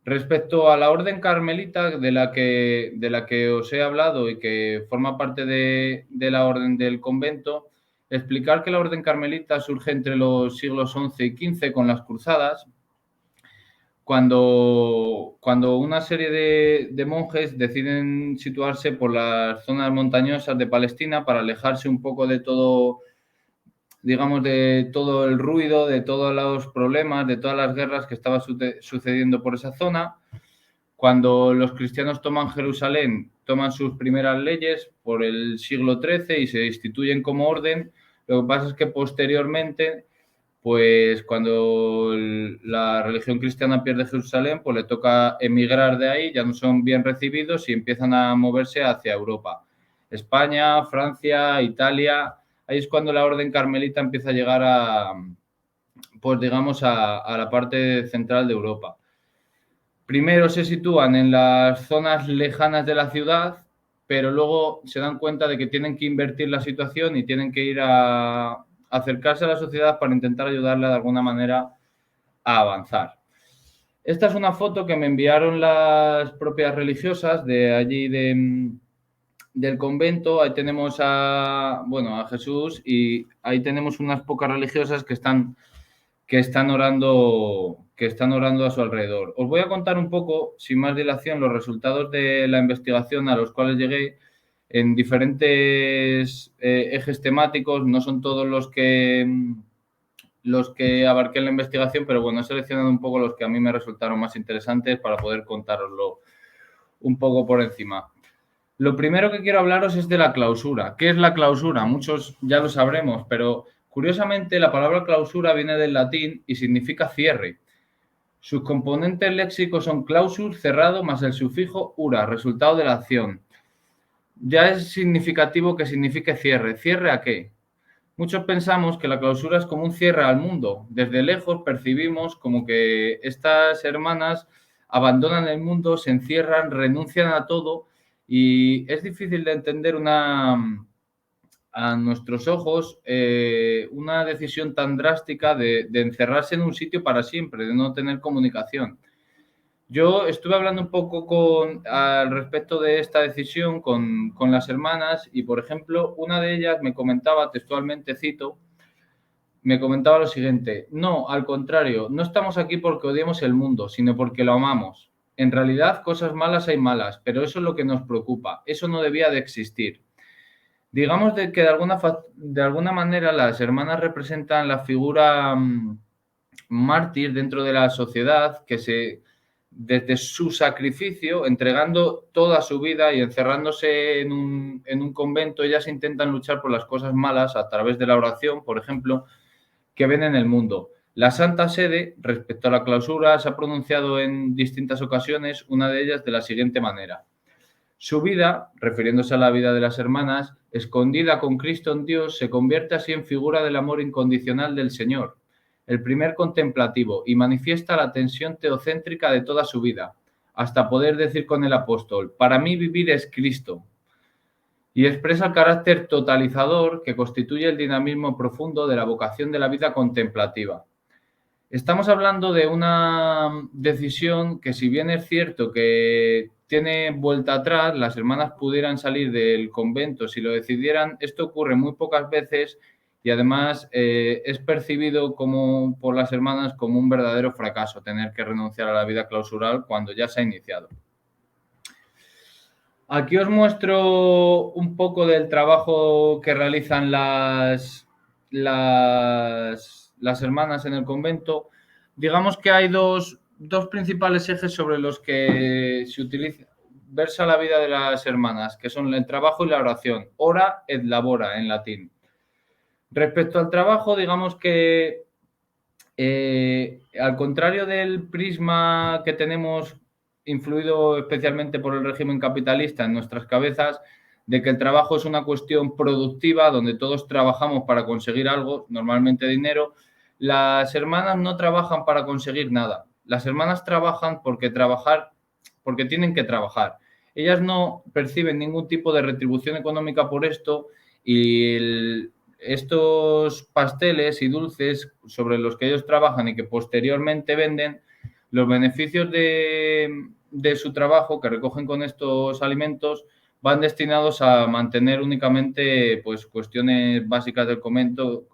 Respecto a la orden carmelita de la que os he hablado y que forma parte de la orden del convento, explicar que la orden carmelita surge entre los siglos XI y XV con las cruzadas, cuando una serie de monjes deciden situarse por las zonas montañosas de Palestina para alejarse un poco de todo, digamos, de todo el ruido, de todos los problemas, de todas las guerras que estaban sucediendo por esa zona. Cuando los cristianos toman Jerusalén, toman sus primeras leyes por el siglo XIII y se instituyen como orden. Lo que pasa es que posteriormente, pues cuando la religión cristiana pierde Jerusalén, pues le toca emigrar de ahí, ya no son bien recibidos y empiezan a moverse hacia Europa. España, Francia, Italia. Ahí es cuando la orden carmelita empieza a llegar pues digamos, a la parte central de Europa. Primero se sitúan en las zonas lejanas de la ciudad, pero luego se dan cuenta de que tienen que invertir la situación y tienen que ir a acercarse a la sociedad para intentar ayudarla de alguna manera a avanzar. Esta es una foto que me enviaron las propias religiosas de allí del convento. Ahí tenemos a Jesús, y ahí tenemos unas pocas religiosas que están orando a su alrededor. Os voy a contar un poco, sin más dilación, los resultados de la investigación a los cuales llegué en diferentes ejes temáticos. No son todos los que abarqué en la investigación, pero bueno, he seleccionado un poco los que a mí me resultaron más interesantes para poder contároslo un poco por encima. Lo primero que quiero hablaros es de la clausura. ¿Qué es la clausura? Muchos ya lo sabremos, pero curiosamente la palabra clausura viene del latín y significa cierre. Sus componentes léxicos son clausur, cerrado, más el sufijo ura, resultado de la acción. Ya es significativo que signifique cierre. ¿Cierre a qué? Muchos pensamos que la clausura es como un cierre al mundo. Desde lejos percibimos como que estas hermanas abandonan el mundo, se encierran, renuncian a todo, y es difícil de entender a nuestros ojos una decisión tan drástica de encerrarse en un sitio para siempre, de no tener comunicación. Yo estuve hablando un poco al respecto de esta decisión con las hermanas, y, por ejemplo, una de ellas me comentaba, textualmente cito, me comentaba lo siguiente: no, al contrario, no estamos aquí porque odiemos el mundo, sino porque lo amamos. En realidad, cosas malas hay malas, pero eso es lo que nos preocupa. Eso no debía de existir. Digamos que de alguna manera las hermanas representan la figura mártir dentro de la sociedad, que desde su sacrificio, entregando toda su vida y encerrándose en un convento, ellas intentan luchar por las cosas malas a través de la oración, por ejemplo, que ven en el mundo. La Santa Sede, respecto a la clausura, se ha pronunciado en distintas ocasiones, una de ellas de la siguiente manera: su vida, refiriéndose a la vida de las hermanas, escondida con Cristo en Dios, se convierte así en figura del amor incondicional del Señor, el primer contemplativo, y manifiesta la tensión teocéntrica de toda su vida, hasta poder decir con el apóstol: para mí vivir es Cristo, y expresa el carácter totalizador que constituye el dinamismo profundo de la vocación de la vida contemplativa. Estamos hablando de una decisión que, si bien es cierto que tiene vuelta atrás, las hermanas pudieran salir del convento si lo decidieran. Esto ocurre muy pocas veces, y además es percibido por las hermanas como un verdadero fracaso tener que renunciar a la vida clausural cuando ya se ha iniciado. Aquí os muestro un poco del trabajo que realizan las hermanas en el convento. Digamos que hay dos principales ejes sobre los que se versa la vida de las hermanas, que son el trabajo y la oración. Ora et labora, en latín. Respecto al trabajo, digamos que al contrario del prisma que tenemos, influido especialmente por el régimen capitalista en nuestras cabezas, de que el trabajo es una cuestión productiva donde todos trabajamos para conseguir algo, normalmente dinero, las hermanas no trabajan para conseguir nada. Las hermanas trabajan porque tienen que trabajar. Ellas no perciben ningún tipo de retribución económica por esto, y estos pasteles y dulces sobre los que ellos trabajan y que posteriormente venden, los beneficios de su trabajo que recogen con estos alimentos van destinados a mantener únicamente pues cuestiones básicas del convento,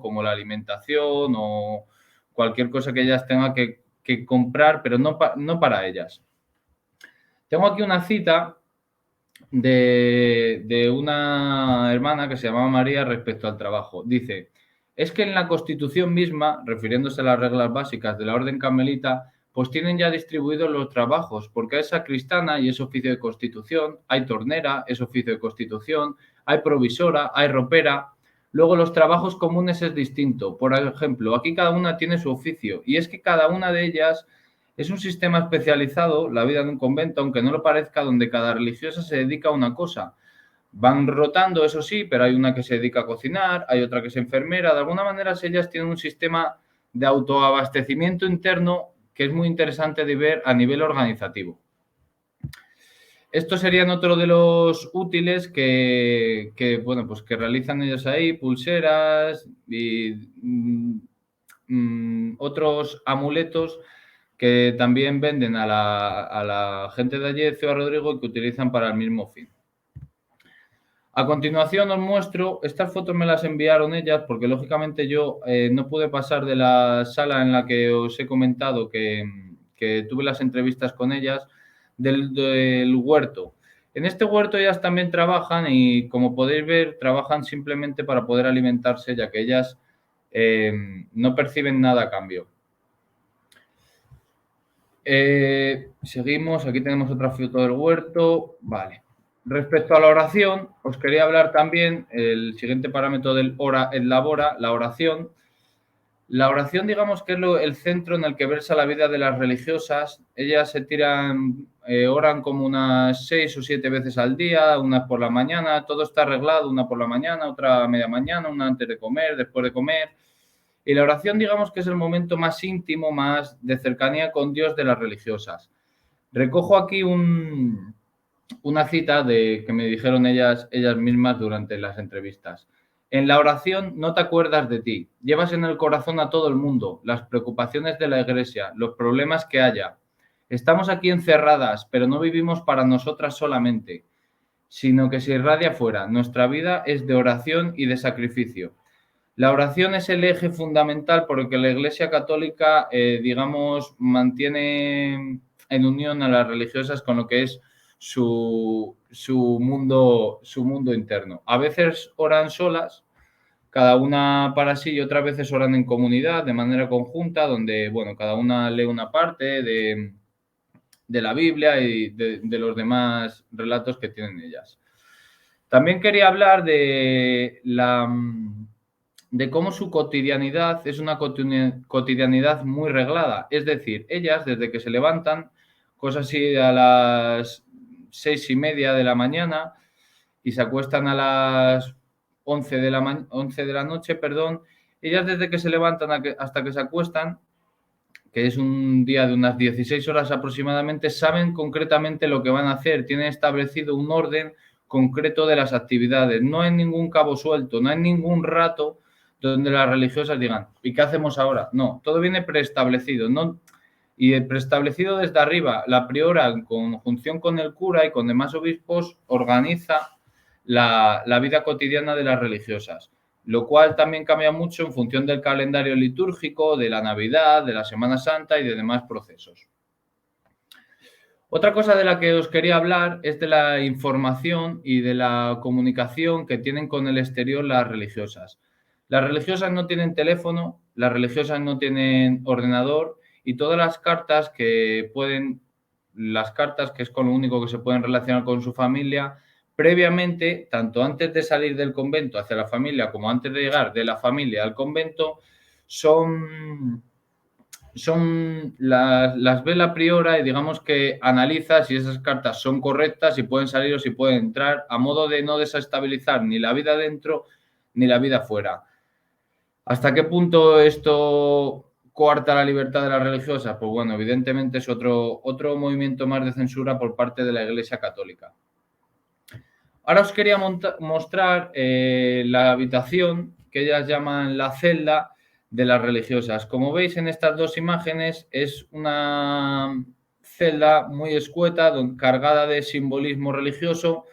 como la alimentación o cualquier cosa que ellas tengan que comprar, pero no para ellas. Tengo aquí una cita de una hermana que se llamaba María respecto al trabajo. Dice: es que en la Constitución misma, refiriéndose a las reglas básicas de la Orden Carmelita, pues tienen ya distribuidos los trabajos, porque hay sacristana y es oficio de Constitución, hay tornera, es oficio de Constitución, hay provisora, hay ropera. Luego los trabajos comunes es distinto. Por ejemplo, aquí cada una tiene su oficio, y es que cada una de ellas es un sistema especializado, la vida de un convento, aunque no lo parezca, donde cada religiosa se dedica a una cosa. Van rotando, eso sí, pero hay una que se dedica a cocinar, hay otra que es enfermera. De alguna manera ellas tienen un sistema de autoabastecimiento interno que es muy interesante de ver a nivel organizativo. Estos serían otro de los útiles bueno, pues que realizan ellos ahí, pulseras y otros amuletos que también venden a la gente de allí de Ciudad Rodrigo y que utilizan para el mismo fin. A continuación os muestro, estas fotos me las enviaron ellas porque lógicamente yo no pude pasar de la sala en la que os he comentado que tuve las entrevistas con ellas, del huerto. En este huerto ellas también trabajan y, como podéis ver, trabajan simplemente para poder alimentarse, ya que ellas no perciben nada a cambio. Seguimos, aquí tenemos otra foto del huerto. Vale. Respecto a la oración, os quería hablar también el siguiente parámetro del labora, la oración. La oración, digamos que es el centro en el que versa la vida de las religiosas. Ellas se tiran, oran como unas 6 o 7 veces al día, unas por la mañana, todo está arreglado, una por la mañana, otra a media mañana, una antes de comer, después de comer. Y la oración, digamos que es el momento más íntimo, más de cercanía con Dios de las religiosas. Recojo aquí una cita que me dijeron ellas mismas durante las entrevistas. En la oración no te acuerdas de ti, llevas en el corazón a todo el mundo, las preocupaciones de la iglesia, los problemas que haya. Estamos aquí encerradas, pero no vivimos para nosotras solamente, sino que se irradia fuera. Nuestra vida es de oración y de sacrificio. La oración es el eje fundamental por el que la Iglesia Católica, digamos, mantiene en unión a las religiosas con lo que es su mundo interno. A veces oran solas, cada una para sí, y otras veces oran en comunidad, de manera conjunta, donde, bueno, cada una lee una parte de la Biblia y de los demás relatos que tienen ellas. También quería hablar de cómo su cotidianidad es una cotidianidad muy reglada. Es decir, ellas, desde que se levantan, cosas así a las 6:30 de la mañana y se acuestan a las 11 de la noche, ellas desde que se levantan hasta que se acuestan, que es un día de unas 16 horas aproximadamente, saben concretamente lo que van a hacer, tienen establecido un orden concreto de las actividades, no hay ningún cabo suelto, no hay ningún rato donde las religiosas digan, ¿y qué hacemos ahora? No, todo viene preestablecido, ¿no? Y preestablecido desde arriba. La priora, en conjunción con el cura y con demás obispos, organiza la vida cotidiana de las religiosas, lo cual también cambia mucho en función del calendario litúrgico, de la Navidad, de la Semana Santa y de demás procesos. Otra cosa de la que os quería hablar es de la información y de la comunicación que tienen con el exterior las religiosas. Las religiosas no tienen teléfono, las religiosas no tienen ordenador y todas las cartas que es con lo único que se pueden relacionar con su familia, previamente, tanto antes de salir del convento hacia la familia como antes de llegar de la familia al convento, las ve la priora y digamos que analiza si esas cartas son correctas, si pueden salir o si pueden entrar, a modo de no desestabilizar ni la vida dentro ni la vida fuera. ¿Hasta qué punto esto coarta la libertad de las religiosas? Pues bueno, evidentemente es otro movimiento más de censura por parte de la Iglesia Católica. Ahora os quería mostrar la habitación que ellas llaman la celda de las religiosas. Como veis en estas dos imágenes, es una celda muy escueta, cargada de simbolismo religioso.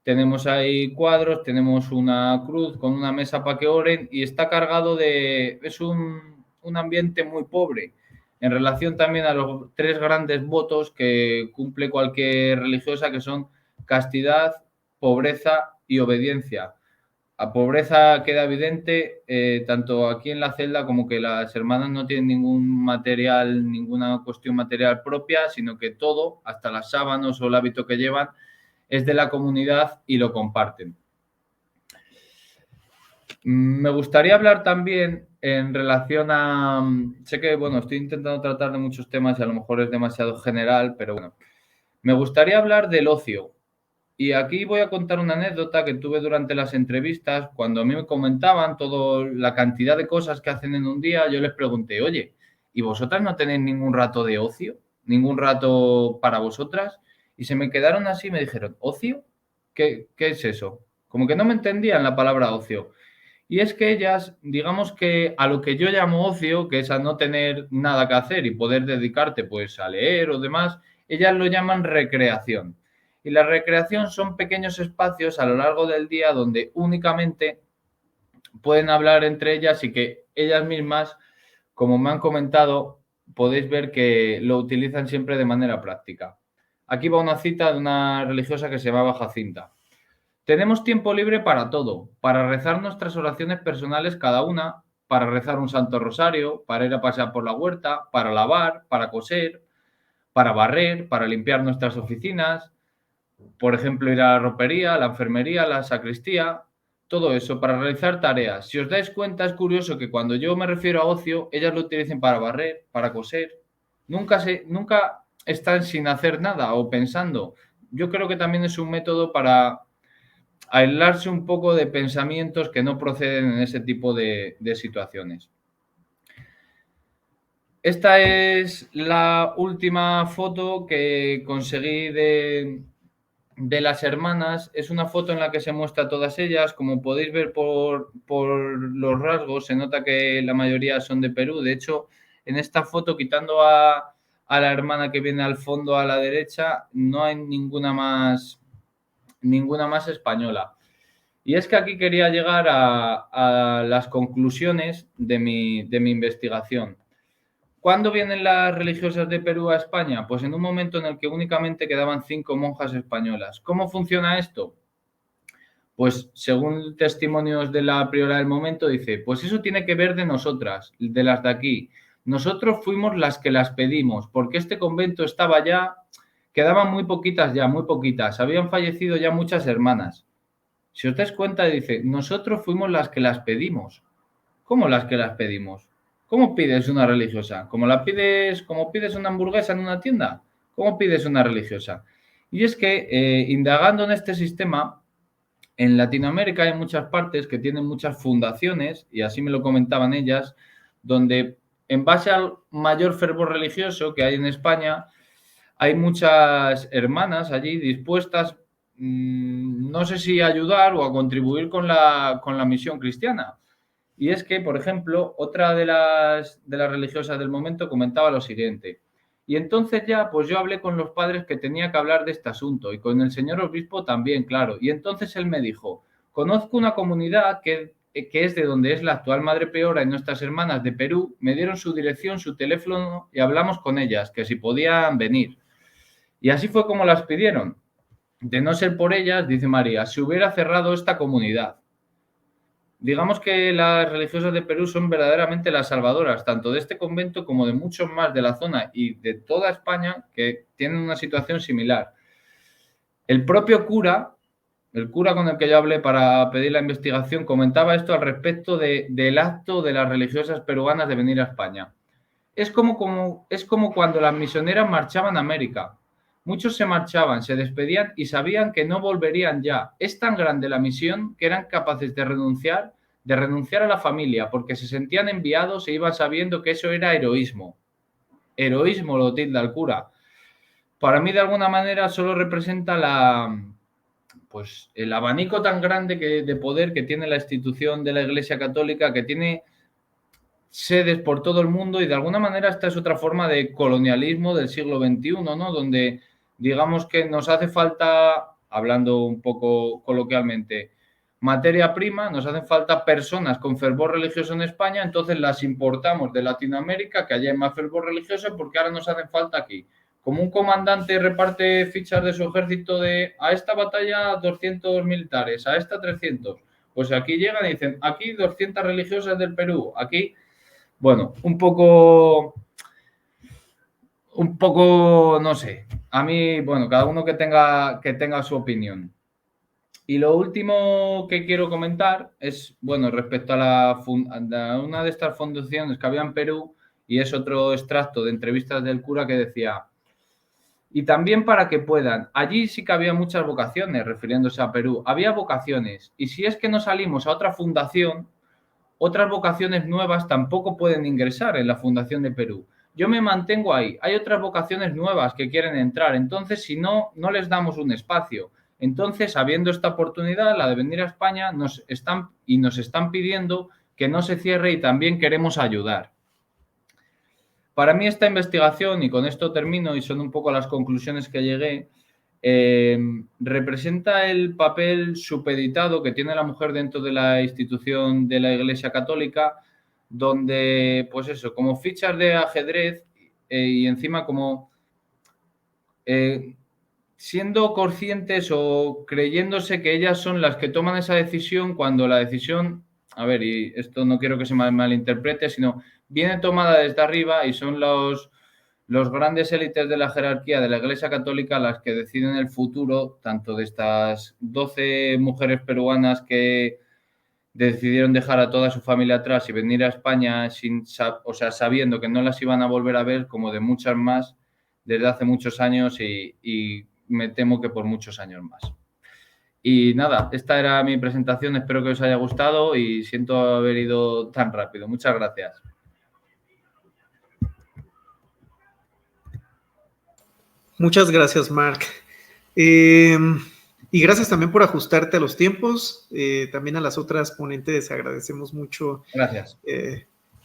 Tenemos ahí cuadros, tenemos una cruz con una mesa para que oren y está cargado es un ambiente muy pobre en relación también a los 3 grandes votos que cumple cualquier religiosa, que son castidad, pobreza y obediencia. La pobreza queda evidente tanto aquí en la celda como que las hermanas no tienen ninguna cuestión material propia, sino que todo, hasta las sábanas o el hábito que llevan, es de la comunidad y lo comparten. Me gustaría hablar también en relación a... Sé que, bueno, estoy intentando tratar de muchos temas y a lo mejor es demasiado general, pero bueno. Me gustaría hablar del ocio. Y aquí voy a contar una anécdota que tuve durante las entrevistas. Cuando a mí me comentaban toda la cantidad de cosas que hacen en un día, yo les pregunté, oye, ¿y vosotras no tenéis ningún rato de ocio? ¿Ningún rato para vosotras? Y se me quedaron así y me dijeron, ¿ocio? ¿Qué es eso? Como que no me entendían la palabra ocio. Y es que ellas, digamos que a lo que yo llamo ocio, que es a no tener nada que hacer y poder dedicarte pues a leer o demás, ellas lo llaman recreación. Y la recreación son pequeños espacios a lo largo del día donde únicamente pueden hablar entre ellas y que ellas mismas, como me han comentado, podéis ver que lo utilizan siempre de manera práctica. Aquí va una cita de una religiosa que se llamaba Jacinta. Tenemos tiempo libre para todo, para rezar nuestras oraciones personales cada una, para rezar un santo rosario, para ir a pasear por la huerta, para lavar, para coser, para barrer, para limpiar nuestras oficinas, por ejemplo, ir a la ropería, a la enfermería, a la sacristía, todo eso para realizar tareas. Si os dais cuenta, es curioso que cuando yo me refiero a ocio, ellas lo utilicen para barrer, para coser. Nunca están sin hacer nada o pensando. Yo creo que también es un método para aislarse un poco de pensamientos que no proceden en ese tipo de situaciones. Esta es la última foto que conseguí de las hermanas. Es una foto en la que se muestra a todas ellas. Como podéis ver por los rasgos, se nota que la mayoría son de Perú. De hecho, en esta foto, quitando a la hermana que viene al fondo a la derecha, no hay ninguna más española. Y es que aquí quería llegar a las conclusiones de mi investigación. ¿Cuándo vienen las religiosas de Perú a España? Pues en un momento en el que únicamente quedaban 5 monjas españolas. ¿Cómo funciona esto? Pues según testimonios de la priora del momento, dice, pues eso tiene que ver de nosotras, de las de aquí. Nosotros fuimos las que las pedimos, porque este convento estaba ya, quedaban muy poquitas ya, muy poquitas. Habían fallecido ya muchas hermanas. Si os dais cuenta, dice, nosotros fuimos las que las pedimos. ¿Cómo las que las pedimos? ¿Cómo pides una religiosa? ¿Cómo pides una hamburguesa en una tienda? ¿Cómo pides una religiosa? Y es que, indagando en este sistema, en Latinoamérica hay muchas partes que tienen muchas fundaciones, y así me lo comentaban ellas, donde en base al mayor fervor religioso que hay en España, hay muchas hermanas allí dispuestas, no sé si a ayudar o a contribuir con la misión cristiana. Y es que, por ejemplo, otra de las religiosas del momento comentaba lo siguiente. Y entonces ya, pues yo hablé con los padres que tenía que hablar de este asunto y con el señor obispo también, claro. Y entonces él me dijo, conozco una comunidad que es de donde es la actual Madre Peora y nuestras hermanas de Perú, me dieron su dirección, su teléfono y hablamos con ellas, que si podían venir. Y así fue como las pidieron. De no ser por ellas, dice María, se hubiera cerrado esta comunidad. Digamos que las religiosas de Perú son verdaderamente las salvadoras, tanto de este convento como de muchos más de la zona y de toda España que tienen una situación similar. El propio cura, el cura con el que yo hablé para pedir la investigación, comentaba esto al respecto del acto de las religiosas peruanas de venir a España. Es como cuando las misioneras marchaban a América. Muchos se marchaban, se despedían y sabían que no volverían ya. Es tan grande la misión que eran capaces de renunciar a la familia porque se sentían enviados e iban sabiendo que eso era heroísmo. Heroísmo lo tilda el cura. Para mí, de alguna manera, solo representa el abanico tan grande de poder que tiene la institución de la Iglesia Católica, que tiene sedes por todo el mundo y de alguna manera esta es otra forma de colonialismo del siglo XXI, ¿no? Donde digamos que nos hace falta, hablando un poco coloquialmente, materia prima, nos hacen falta personas con fervor religioso en España, entonces las importamos de Latinoamérica, que allá hay más fervor religioso, porque ahora nos hacen falta aquí. Como un comandante reparte fichas de su ejército a esta batalla 200 militares, a esta 300. Pues aquí llegan y dicen, aquí 200 religiosas del Perú, aquí... Bueno, un poco, no sé. A mí, bueno, cada uno que tenga su opinión. Y lo último que quiero comentar es, bueno, respecto a una de estas fundaciones que había en Perú, y es otro extracto de entrevistas del cura que decía, y también para que puedan, allí sí que había muchas vocaciones, refiriéndose a Perú, había vocaciones, y si es que no salimos a otra fundación, otras vocaciones nuevas tampoco pueden ingresar en la Fundación de Perú. yo me mantengo ahí. Hay otras vocaciones nuevas que quieren entrar, entonces si no, no les damos un espacio. Entonces, habiendo esta oportunidad, la de venir a España, nos están pidiendo que no se cierre y también queremos ayudar. Para mí esta investigación, y con esto termino y son un poco las conclusiones que llegué, representa el papel supeditado que tiene la mujer dentro de la institución de la Iglesia Católica, donde, pues eso, como fichas de ajedrez y encima como siendo conscientes o creyéndose que ellas son las que toman esa decisión cuando la decisión, a ver, y esto no quiero que se malinterprete, sino viene tomada desde arriba y son los grandes élites de la jerarquía de la Iglesia Católica las que deciden el futuro, tanto de estas 12 mujeres peruanas que decidieron dejar a toda su familia atrás y venir a España sabiendo que no las iban a volver a ver, como de muchas más desde hace muchos años y me temo que por muchos años más. Y nada, esta era mi presentación, espero que os haya gustado y siento haber ido tan rápido. Muchas gracias. Muchas gracias, Marc. Y gracias también por ajustarte a los tiempos. También a las otras ponentes agradecemos mucho. Gracias.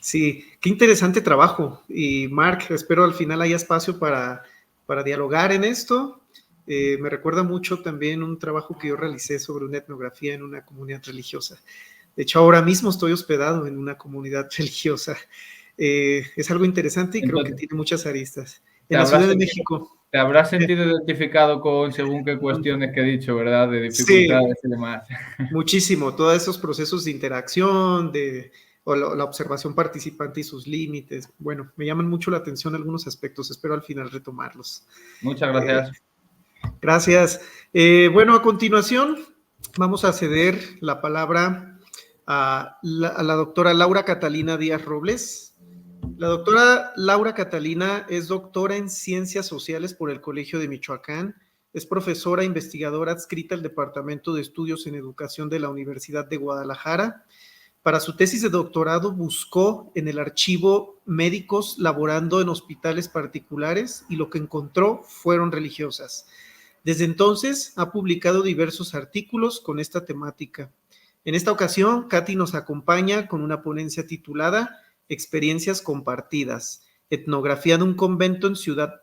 Sí, qué interesante trabajo. Y Marc, espero al final haya espacio para dialogar en esto. Me recuerda mucho también un trabajo que yo realicé sobre una etnografía en una comunidad religiosa. De hecho, ahora mismo estoy hospedado en una comunidad religiosa. Es algo interesante y creo que tiene muchas aristas. En la Ciudad de México. Te habrás sentido identificado con según qué cuestiones que he dicho, ¿verdad? De dificultades y demás. Muchísimo. Todos esos procesos de interacción, o la observación participante y sus límites. Bueno, me llaman mucho la atención algunos aspectos. Espero al final retomarlos. Muchas gracias. Gracias. Bueno, a continuación vamos a ceder la palabra a la doctora Laura Catalina Díaz Robles. La doctora Laura Catalina es doctora en Ciencias Sociales por el Colegio de Michoacán, es profesora e investigadora adscrita al Departamento de Estudios en Educación de la Universidad de Guadalajara. Para su tesis de doctorado buscó en el archivo médicos laborando en hospitales particulares y lo que encontró fueron religiosas. Desde entonces ha publicado diversos artículos con esta temática. En esta ocasión, Katy nos acompaña con una ponencia titulada Experiencias compartidas, etnografía de un convento en Ciudad...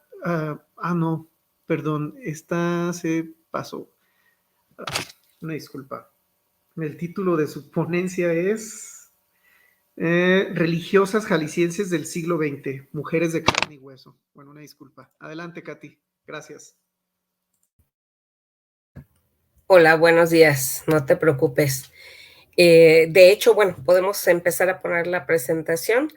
esta se pasó. Una disculpa. El título de su ponencia es Religiosas jaliscienses del siglo XX, mujeres de carne y hueso. Bueno, una disculpa. Adelante, Katy. Gracias. Hola, buenos días. No te preocupes. De hecho, bueno, podemos empezar a poner la presentación.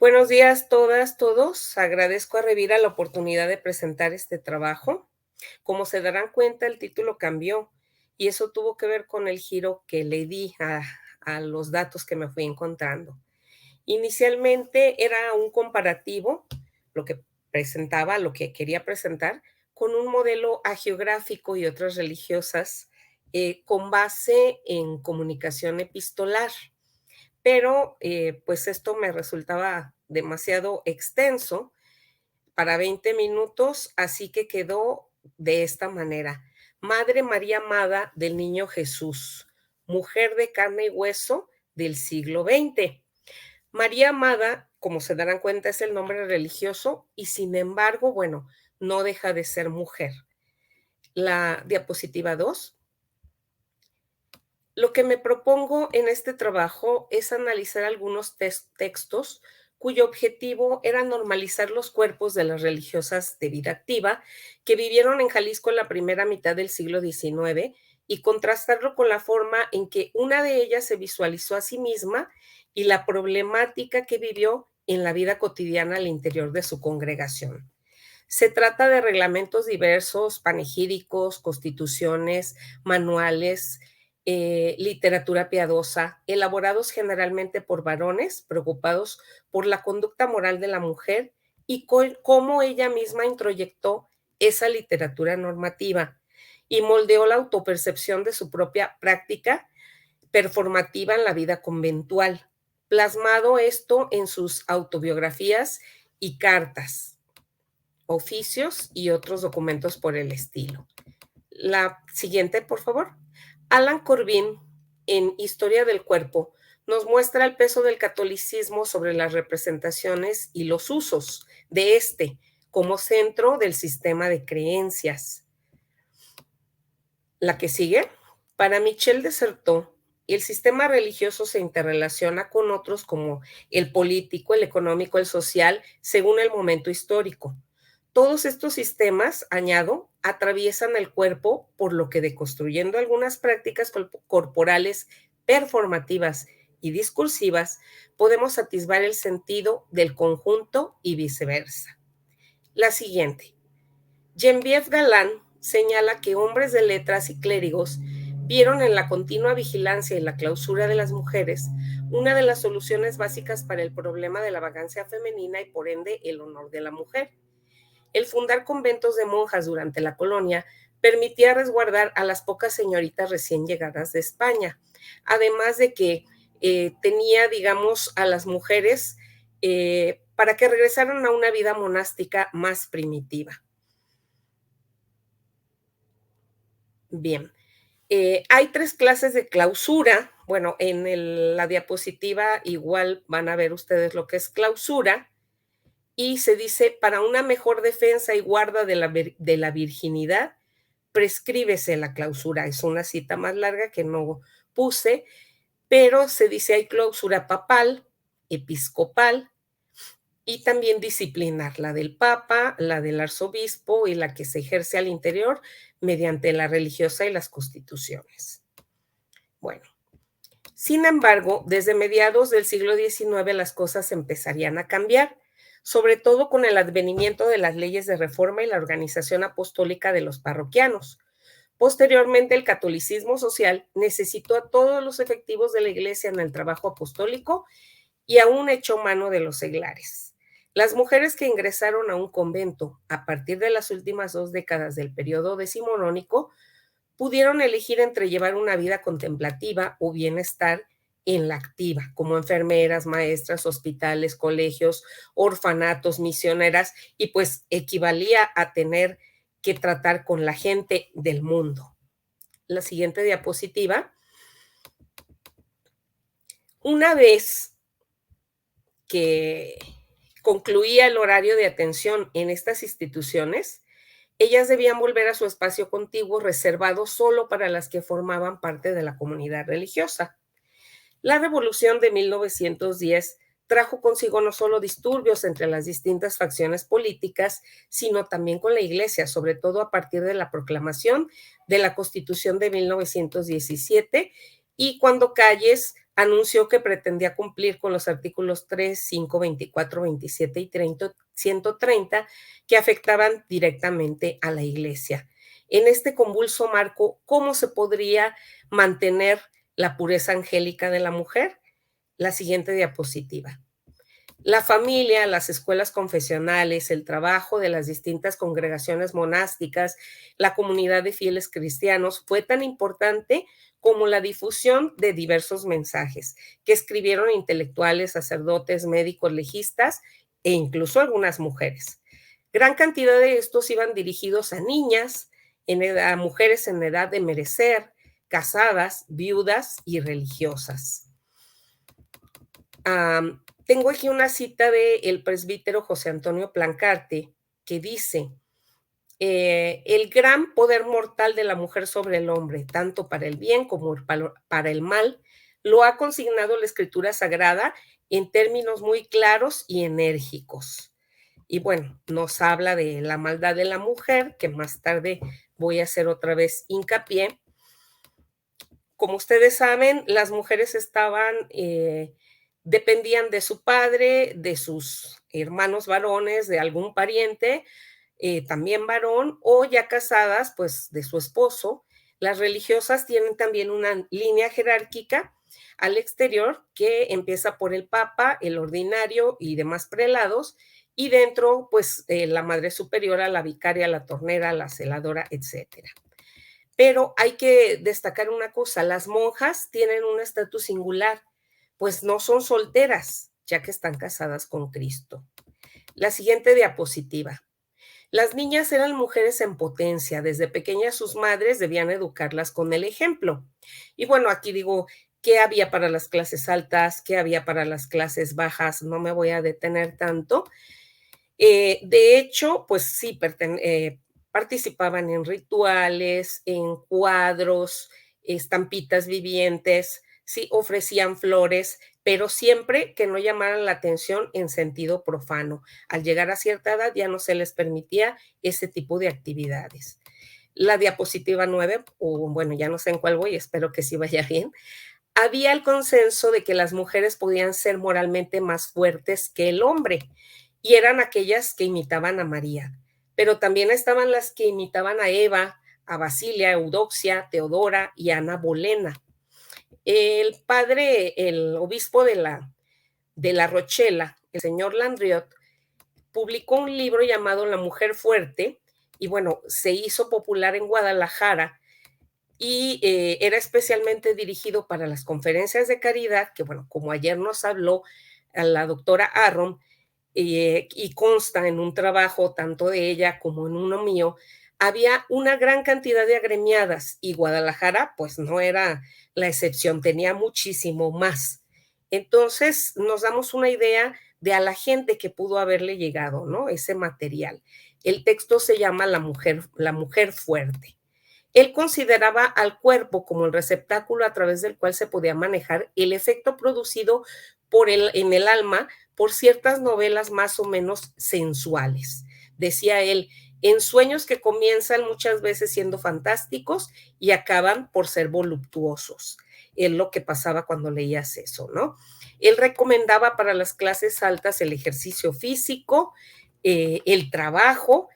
Buenos días todas, todos. Agradezco a Revira la oportunidad de presentar este trabajo. Como se darán cuenta, el título cambió y eso tuvo que ver con el giro que le di a los datos que me fui encontrando. Inicialmente era un comparativo, lo que presentaba, lo que quería presentar, con un modelo hagiográfico y otras religiosas con base en comunicación epistolar. Pero pues esto me resultaba demasiado extenso para 20 minutos, así que quedó de esta manera. Madre María Amada del Niño Jesús, mujer de carne y hueso del siglo XX. María Amada, como se darán cuenta, es el nombre religioso y sin embargo, bueno, no deja de ser mujer. La diapositiva 2. Lo que me propongo en este trabajo es analizar algunos textos cuyo objetivo era normalizar los cuerpos de las religiosas de vida activa que vivieron en Jalisco en la primera mitad del siglo XIX y contrastarlo con la forma en que una de ellas se visualizó a sí misma y la problemática que vivió en la vida cotidiana al interior de su congregación. Se trata de reglamentos diversos, panegíricos, constituciones, manuales, literatura piadosa, elaborados generalmente por varones preocupados por la conducta moral de la mujer y cómo ella misma introyectó esa literatura normativa y moldeó la autopercepción de su propia práctica performativa en la vida conventual, plasmado esto en sus autobiografías y cartas, oficios y otros documentos por el estilo. La siguiente, por favor. Alan Corbin, en Historia del Cuerpo, nos muestra el peso del catolicismo sobre las representaciones y los usos de este como centro del sistema de creencias. La que sigue. Para Michel de Certeau, el sistema religioso se interrelaciona con otros como el político, el económico, el social, según el momento histórico. Todos estos sistemas, añado, atraviesan el cuerpo, por lo que deconstruyendo algunas prácticas corporales performativas y discursivas, podemos atisbar el sentido del conjunto y viceversa. La siguiente. Geneviève Galland señala que hombres de letras y clérigos vieron en la continua vigilancia y la clausura de las mujeres una de las soluciones básicas para el problema de la vagancia femenina y por ende el honor de la mujer. El fundar conventos de monjas durante la colonia permitía resguardar a las pocas señoritas recién llegadas de España, además de que tenía, digamos, a las mujeres para que regresaran a una vida monástica más primitiva. Bien, hay 3 clases de clausura. Bueno, en la diapositiva igual van a ver ustedes lo que es clausura. Y se dice, para una mejor defensa y guarda de la virginidad, prescríbese la clausura. Es una cita más larga que no puse, pero se dice hay clausura papal, episcopal y también disciplinar, la del papa, la del arzobispo y la que se ejerce al interior mediante la religiosa y las constituciones. Bueno, sin embargo, desde mediados del siglo XIX las cosas empezarían a cambiar, sobre todo con el advenimiento de las leyes de reforma y la organización apostólica de los parroquianos. Posteriormente, el catolicismo social necesitó a todos los efectivos de la Iglesia en el trabajo apostólico y aún echó mano de los seglares. Las mujeres que ingresaron a un convento a partir de las últimas 2 décadas del periodo decimonónico pudieron elegir entre llevar una vida contemplativa o bienestar en la activa, como enfermeras, maestras, hospitales, colegios, orfanatos, misioneras, y pues equivalía a tener que tratar con la gente del mundo. La siguiente diapositiva. Una vez que concluía el horario de atención en estas instituciones, ellas debían volver a su espacio contiguo reservado solo para las que formaban parte de la comunidad religiosa. La Revolución de 1910 trajo consigo no solo disturbios entre las distintas facciones políticas, sino también con la Iglesia, sobre todo a partir de la proclamación de la Constitución de 1917 y cuando Calles anunció que pretendía cumplir con los artículos 3, 5, 24, 27 y 130 que afectaban directamente a la Iglesia. En este convulso marco, ¿cómo se podría mantener la pureza angélica de la mujer? La siguiente diapositiva. La familia, las escuelas confesionales, el trabajo de las distintas congregaciones monásticas, la comunidad de fieles cristianos fue tan importante como la difusión de diversos mensajes que escribieron intelectuales, sacerdotes, médicos, legistas e incluso algunas mujeres. Gran cantidad de estos iban dirigidos a niñas, a mujeres en edad de merecer, casadas, viudas y religiosas. Tengo aquí una cita del presbítero José Antonio Plancarte que dice: el gran poder mortal de la mujer sobre el hombre, tanto para el bien como para el mal, lo ha consignado la Escritura Sagrada en términos muy claros y enérgicos. Y bueno, nos habla de la maldad de la mujer, que más tarde voy a hacer otra vez hincapié. Como ustedes saben, las mujeres dependían de su padre, de sus hermanos varones, de algún pariente, también varón, o ya casadas, pues de su esposo. Las religiosas tienen también una línea jerárquica al exterior que empieza por el papa, el ordinario y demás prelados, y dentro, pues, la madre superiora, la vicaria, la tornera, la celadora, etcétera. Pero hay que destacar una cosa: las monjas tienen un estatus singular, pues no son solteras, ya que están casadas con Cristo. La siguiente diapositiva. Las niñas eran mujeres en potencia. Desde pequeñas sus madres debían educarlas con el ejemplo. Y bueno, aquí digo, ¿qué había para las clases altas? ¿Qué había para las clases bajas? No me voy a detener tanto. De hecho, pues sí, participaban en rituales, en cuadros, estampitas vivientes, sí, ofrecían flores, pero siempre que no llamaran la atención en sentido profano. Al llegar a cierta edad ya no se les permitía ese tipo de actividades. La diapositiva 9, o bueno, ya no sé en cuál voy, espero que sí vaya bien. Había el consenso de que las mujeres podían ser moralmente más fuertes que el hombre, y eran aquellas que imitaban a María, pero también estaban las que imitaban a Eva, a Basilia, Eudoxia, Teodora y Ana Bolena. El padre, el obispo de la Rochela, el señor Landriot, publicó un libro llamado La Mujer Fuerte, y bueno, se hizo popular en Guadalajara, y era especialmente dirigido para las conferencias de caridad, que bueno, como ayer nos habló a la doctora Arron, y consta en un trabajo tanto de ella como en uno mío, había una gran cantidad de agremiadas, y Guadalajara pues no era la excepción, tenía muchísimo más. Entonces nos damos una idea de a la gente que pudo haberle llegado, ¿no? Ese material. El texto se llama La mujer fuerte. Él consideraba al cuerpo como el receptáculo a través del cual se podía manejar el efecto producido en el alma por ciertas novelas más o menos sensuales. Decía él, en sueños que comienzan muchas veces siendo fantásticos y acaban por ser voluptuosos. Es lo que pasaba cuando leías eso, ¿no? Él recomendaba para las clases altas el ejercicio físico, el trabajo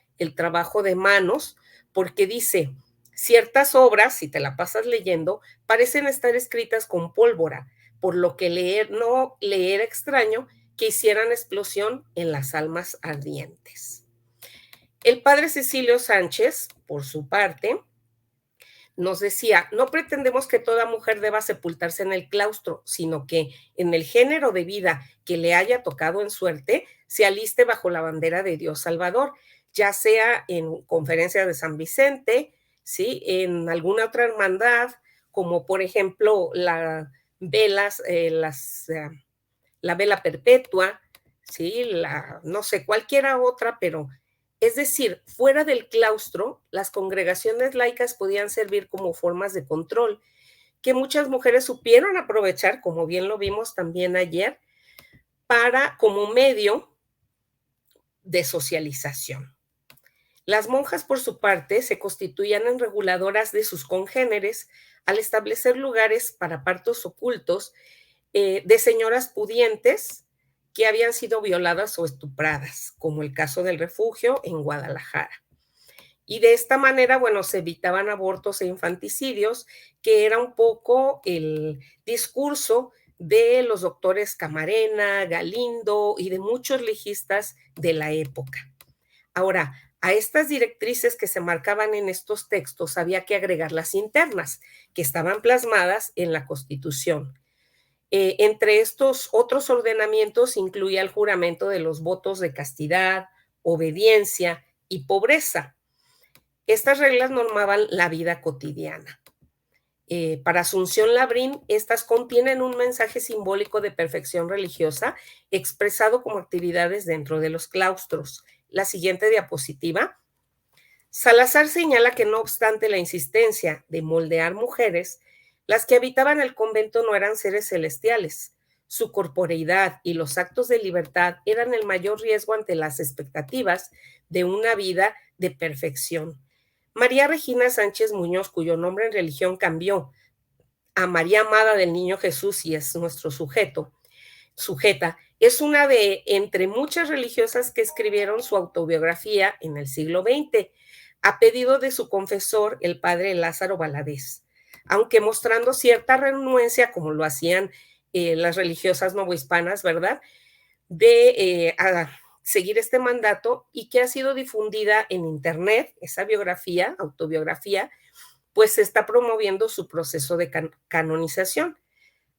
de manos, porque dice, ciertas obras, si te la pasas leyendo, parecen estar escritas con pólvora, por lo que no leer extraño que hicieran explosión en las almas ardientes. El padre Cecilio Sánchez, por su parte, nos decía, no pretendemos que toda mujer deba sepultarse en el claustro, sino que en el género de vida que le haya tocado en suerte, se aliste bajo la bandera de Dios Salvador, ya sea en conferencias de San Vicente, ¿sí? En alguna otra hermandad, como por ejemplo la vela perpetua, ¿sí? No sé, cualquiera otra, pero es decir, fuera del claustro, las congregaciones laicas podían servir como formas de control que muchas mujeres supieron aprovechar, como bien lo vimos también ayer, como medio de socialización. Las monjas, por su parte, se constituían en reguladoras de sus congéneres al establecer lugares para partos ocultos de señoras pudientes que habían sido violadas o estupradas, como el caso del refugio en Guadalajara. Y de esta manera, bueno, se evitaban abortos e infanticidios, que era un poco el discurso de los doctores Camarena, Galindo y de muchos legistas de la época. Ahora, a estas directrices que se marcaban en estos textos había que agregar las internas, que estaban plasmadas en la Constitución. Entre estos otros ordenamientos incluía el juramento de los votos de castidad, obediencia y pobreza. Estas reglas normaban la vida cotidiana. Para Asunción Labrín, estas contienen un mensaje simbólico de perfección religiosa expresado como actividades dentro de los claustros. La siguiente diapositiva. Salazar señala que no obstante la insistencia de moldear mujeres, las que habitaban el convento no eran seres celestiales. Su corporeidad y los actos de libertad eran el mayor riesgo ante las expectativas de una vida de perfección. María Regina Sánchez Muñoz, cuyo nombre en religión cambió a María Amada del Niño Jesús y es nuestro sujeta, es una de entre muchas religiosas que escribieron su autobiografía en el siglo XX, a pedido de su confesor, el padre Lázaro Valadez, aunque mostrando cierta renuencia, como lo hacían las religiosas novohispanas, ¿verdad?, de seguir este mandato, y que ha sido difundida en internet, esa autobiografía, pues se está promoviendo su proceso de canonización.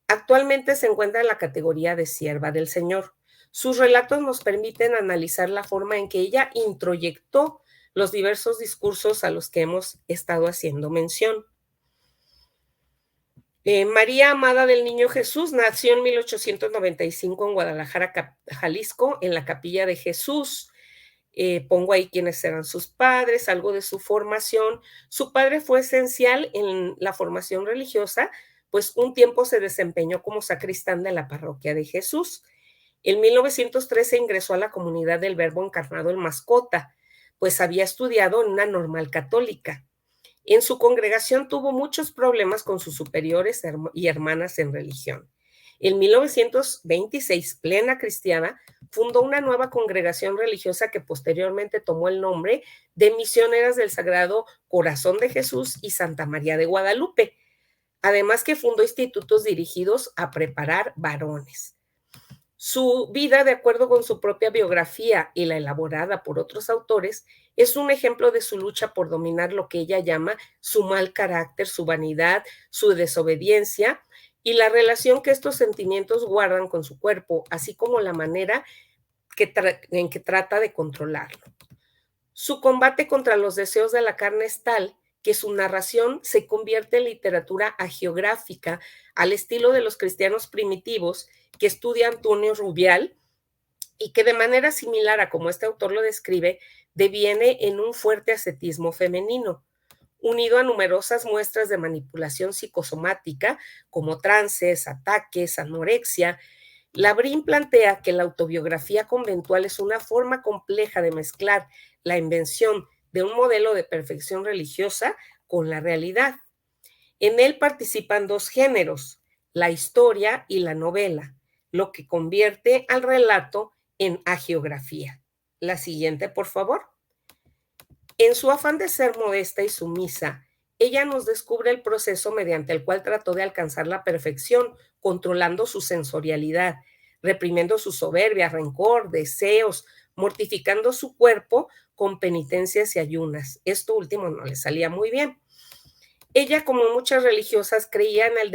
Actualmente se encuentra en la categoría de sierva del Señor. Sus relatos nos permiten analizar la forma en que ella introyectó los diversos discursos a los que hemos estado haciendo mención. María Amada del Niño Jesús nació en 1895 en Guadalajara, Jalisco, en la Capilla de Jesús. Pongo ahí quiénes eran sus padres, algo de su formación. Su padre fue esencial en la formación religiosa, pues un tiempo se desempeñó como sacristán de la parroquia de Jesús. En 1913 ingresó a la comunidad del Verbo Encarnado en Mascota, pues había estudiado en una normal católica. En su congregación tuvo muchos problemas con sus superiores y hermanas en religión. En 1926, plena cristiana, fundó una nueva congregación religiosa que posteriormente tomó el nombre de Misioneras del Sagrado Corazón de Jesús y Santa María de Guadalupe, además que fundó institutos dirigidos a preparar varones. Su vida, de acuerdo con su propia biografía y la elaborada por otros autores, es un ejemplo de su lucha por dominar lo que ella llama su mal carácter, su vanidad, su desobediencia y la relación que estos sentimientos guardan con su cuerpo, así como la manera en que trata de controlarlo. Su combate contra los deseos de la carne es tal que su narración se convierte en literatura agiográfica al estilo de los cristianos primitivos que estudia Antonio Rubial y que de manera similar a como este autor lo describe, deviene en un fuerte ascetismo femenino, unido a numerosas muestras de manipulación psicosomática como trances, ataques, anorexia. Labrín plantea que la autobiografía conventual es una forma compleja de mezclar la invención de un modelo de perfección religiosa con la realidad. En él participan dos géneros, la historia y la novela, lo que convierte al relato en agiografía. La siguiente, por favor. En su afán de ser modesta y sumisa, ella nos descubre el proceso mediante el cual trató de alcanzar la perfección, controlando su sensorialidad, reprimiendo su soberbia, rencor, deseos, mortificando su cuerpo con penitencias y ayunas. Esto último no le salía muy bien. Ella, como muchas religiosas, se creía en el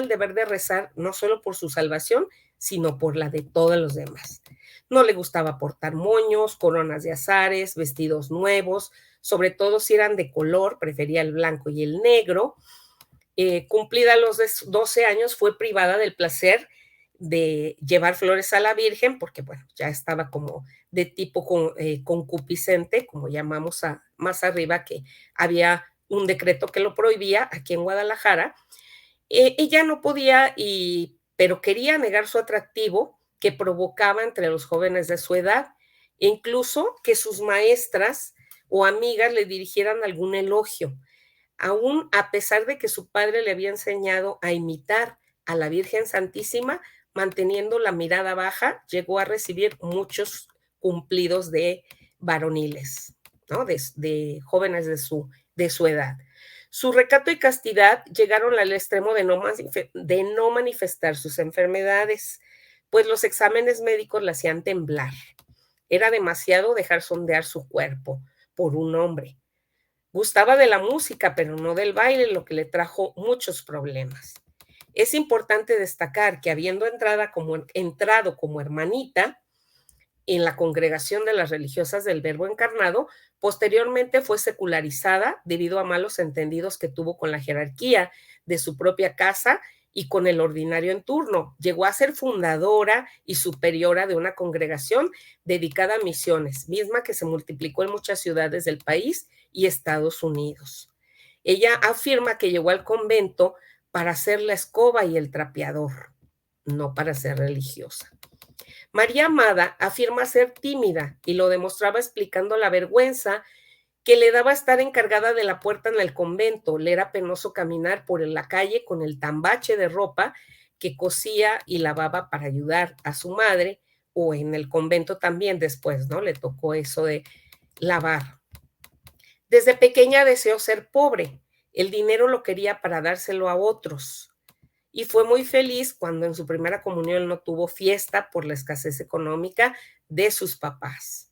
deber de rezar no solo por su salvación, sino por la de todos los demás. No le gustaba portar moños, coronas de azares, vestidos nuevos, sobre todo si eran de color, prefería el blanco y el negro. Cumplida los 12 años, fue privada del placer de llevar flores a la Virgen, porque bueno, ya estaba como de tipo concupiscente, como llamamos más arriba, que había un decreto que lo prohibía aquí en Guadalajara. Ella no podía, pero quería negar su atractivo que provocaba entre los jóvenes de su edad, e incluso que sus maestras o amigas le dirigieran algún elogio, aún a pesar de que su padre le había enseñado a imitar a la Virgen Santísima, manteniendo la mirada baja, llegó a recibir muchos cumplidos de varoniles, ¿no? de jóvenes de su edad. Su recato y castidad llegaron al extremo de no manifestar sus enfermedades, pues los exámenes médicos la hacían temblar. Era demasiado dejar sondear su cuerpo por un hombre. Gustaba de la música, pero no del baile, lo que le trajo muchos problemas. Es importante destacar que habiendo entrado como hermanita en la congregación de las religiosas del Verbo Encarnado, posteriormente fue secularizada debido a malos entendidos que tuvo con la jerarquía de su propia casa y con el ordinario en turno. Llegó a ser fundadora y superiora de una congregación dedicada a misiones, misma que se multiplicó en muchas ciudades del país y Estados Unidos. Ella afirma que llegó al convento para ser la escoba y el trapeador, no para ser religiosa. María Amada afirma ser tímida y lo demostraba explicando la vergüenza que le daba estar encargada de la puerta en el convento. Le era penoso caminar por la calle con el tambache de ropa que cosía y lavaba para ayudar a su madre, o en el convento también después, ¿no? Le tocó eso de lavar. Desde pequeña deseó ser pobre. El dinero lo quería para dárselo a otros. Y fue muy feliz cuando en su primera comunión no tuvo fiesta por la escasez económica de sus papás.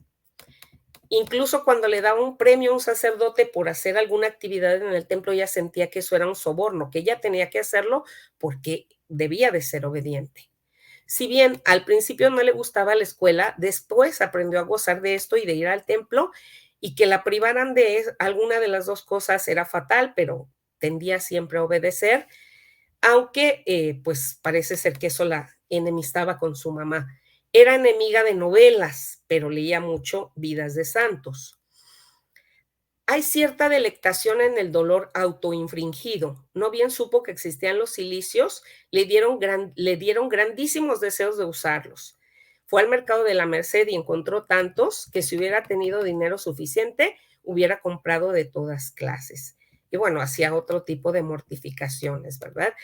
Incluso cuando le daba un premio a un sacerdote por hacer alguna actividad en el templo, ella sentía que eso era un soborno, que ella tenía que hacerlo porque debía de ser obediente. Si bien al principio no le gustaba la escuela, después aprendió a gozar de esto y de ir al templo, y que la privaran de alguna de las dos cosas era fatal, pero tendía siempre a obedecer, aunque pues parece ser que eso la enemistaba con su mamá. Era enemiga de novelas, pero leía mucho Vidas de Santos. Hay cierta delectación en el dolor autoinfringido. No bien supo que existían los cilicios, le dieron grandísimos deseos de usarlos. Fue al mercado de la Merced y encontró tantos que si hubiera tenido dinero suficiente, hubiera comprado de todas clases. Y bueno, hacía otro tipo de mortificaciones, ¿verdad?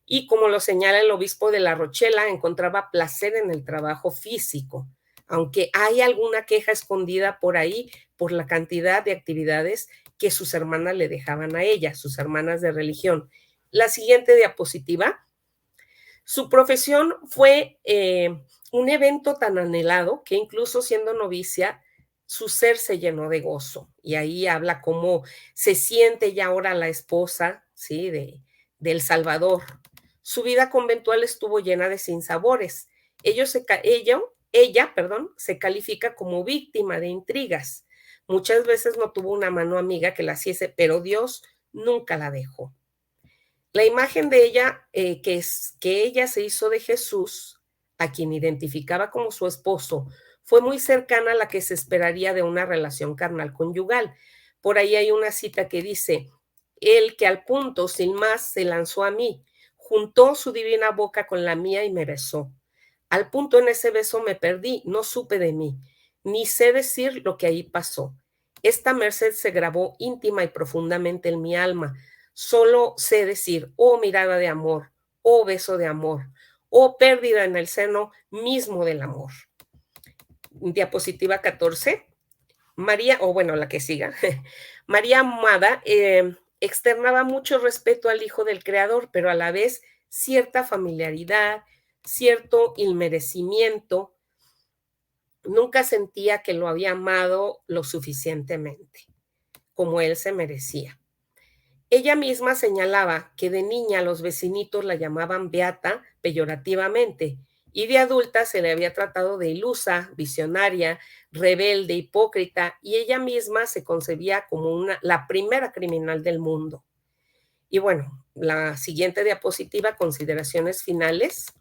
Y como lo señala el obispo de La Rochela, encontraba placer en el trabajo físico, aunque hay alguna queja escondida por ahí por la cantidad de actividades que sus hermanas le dejaban a ella, sus hermanas de religión. La siguiente diapositiva. Su profesión fue un evento tan anhelado que incluso siendo novicia, su ser se llenó de gozo. Y ahí habla cómo se siente ya ahora la esposa, ¿sí? de El Salvador. Su vida conventual estuvo llena de sinsabores. Ella se califica como víctima de intrigas. Muchas veces no tuvo una mano amiga que la hiciese, pero Dios nunca la dejó. La imagen de ella, que ella se hizo de Jesús, a quien identificaba como su esposo, fue muy cercana a la que se esperaría de una relación carnal conyugal. Por ahí hay una cita que dice: él que al punto, sin más, se lanzó a mí, juntó su divina boca con la mía y me besó. Al punto en ese beso me perdí, no supe de mí, ni sé decir lo que ahí pasó. Esta merced se grabó íntima y profundamente en mi alma. Solo sé decir, oh mirada de amor, oh beso de amor, oh pérdida en el seno mismo del amor. Diapositiva 14. María, o bueno, la que siga. María Amada externaba mucho respeto al Hijo del Creador, pero a la vez cierta familiaridad, cierto inmerecimiento. Nunca sentía que lo había amado lo suficientemente, como él se merecía. Ella misma señalaba que de niña los vecinitos la llamaban beata peyorativamente y de adulta se le había tratado de ilusa, visionaria, rebelde, hipócrita, y ella misma se concebía como la primera criminal del mundo. Y bueno, la siguiente diapositiva, consideraciones finales.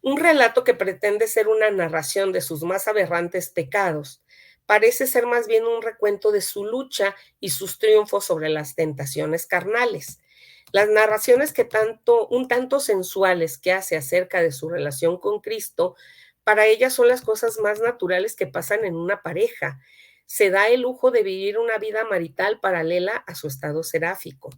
Un relato que pretende ser una narración de sus más aberrantes pecados parece ser más bien un recuento de su lucha y sus triunfos sobre las tentaciones carnales. Las narraciones un tanto sensuales que hace acerca de su relación con Cristo, para ella son las cosas más naturales que pasan en una pareja. Se da el lujo de vivir una vida marital paralela a su estado seráfico.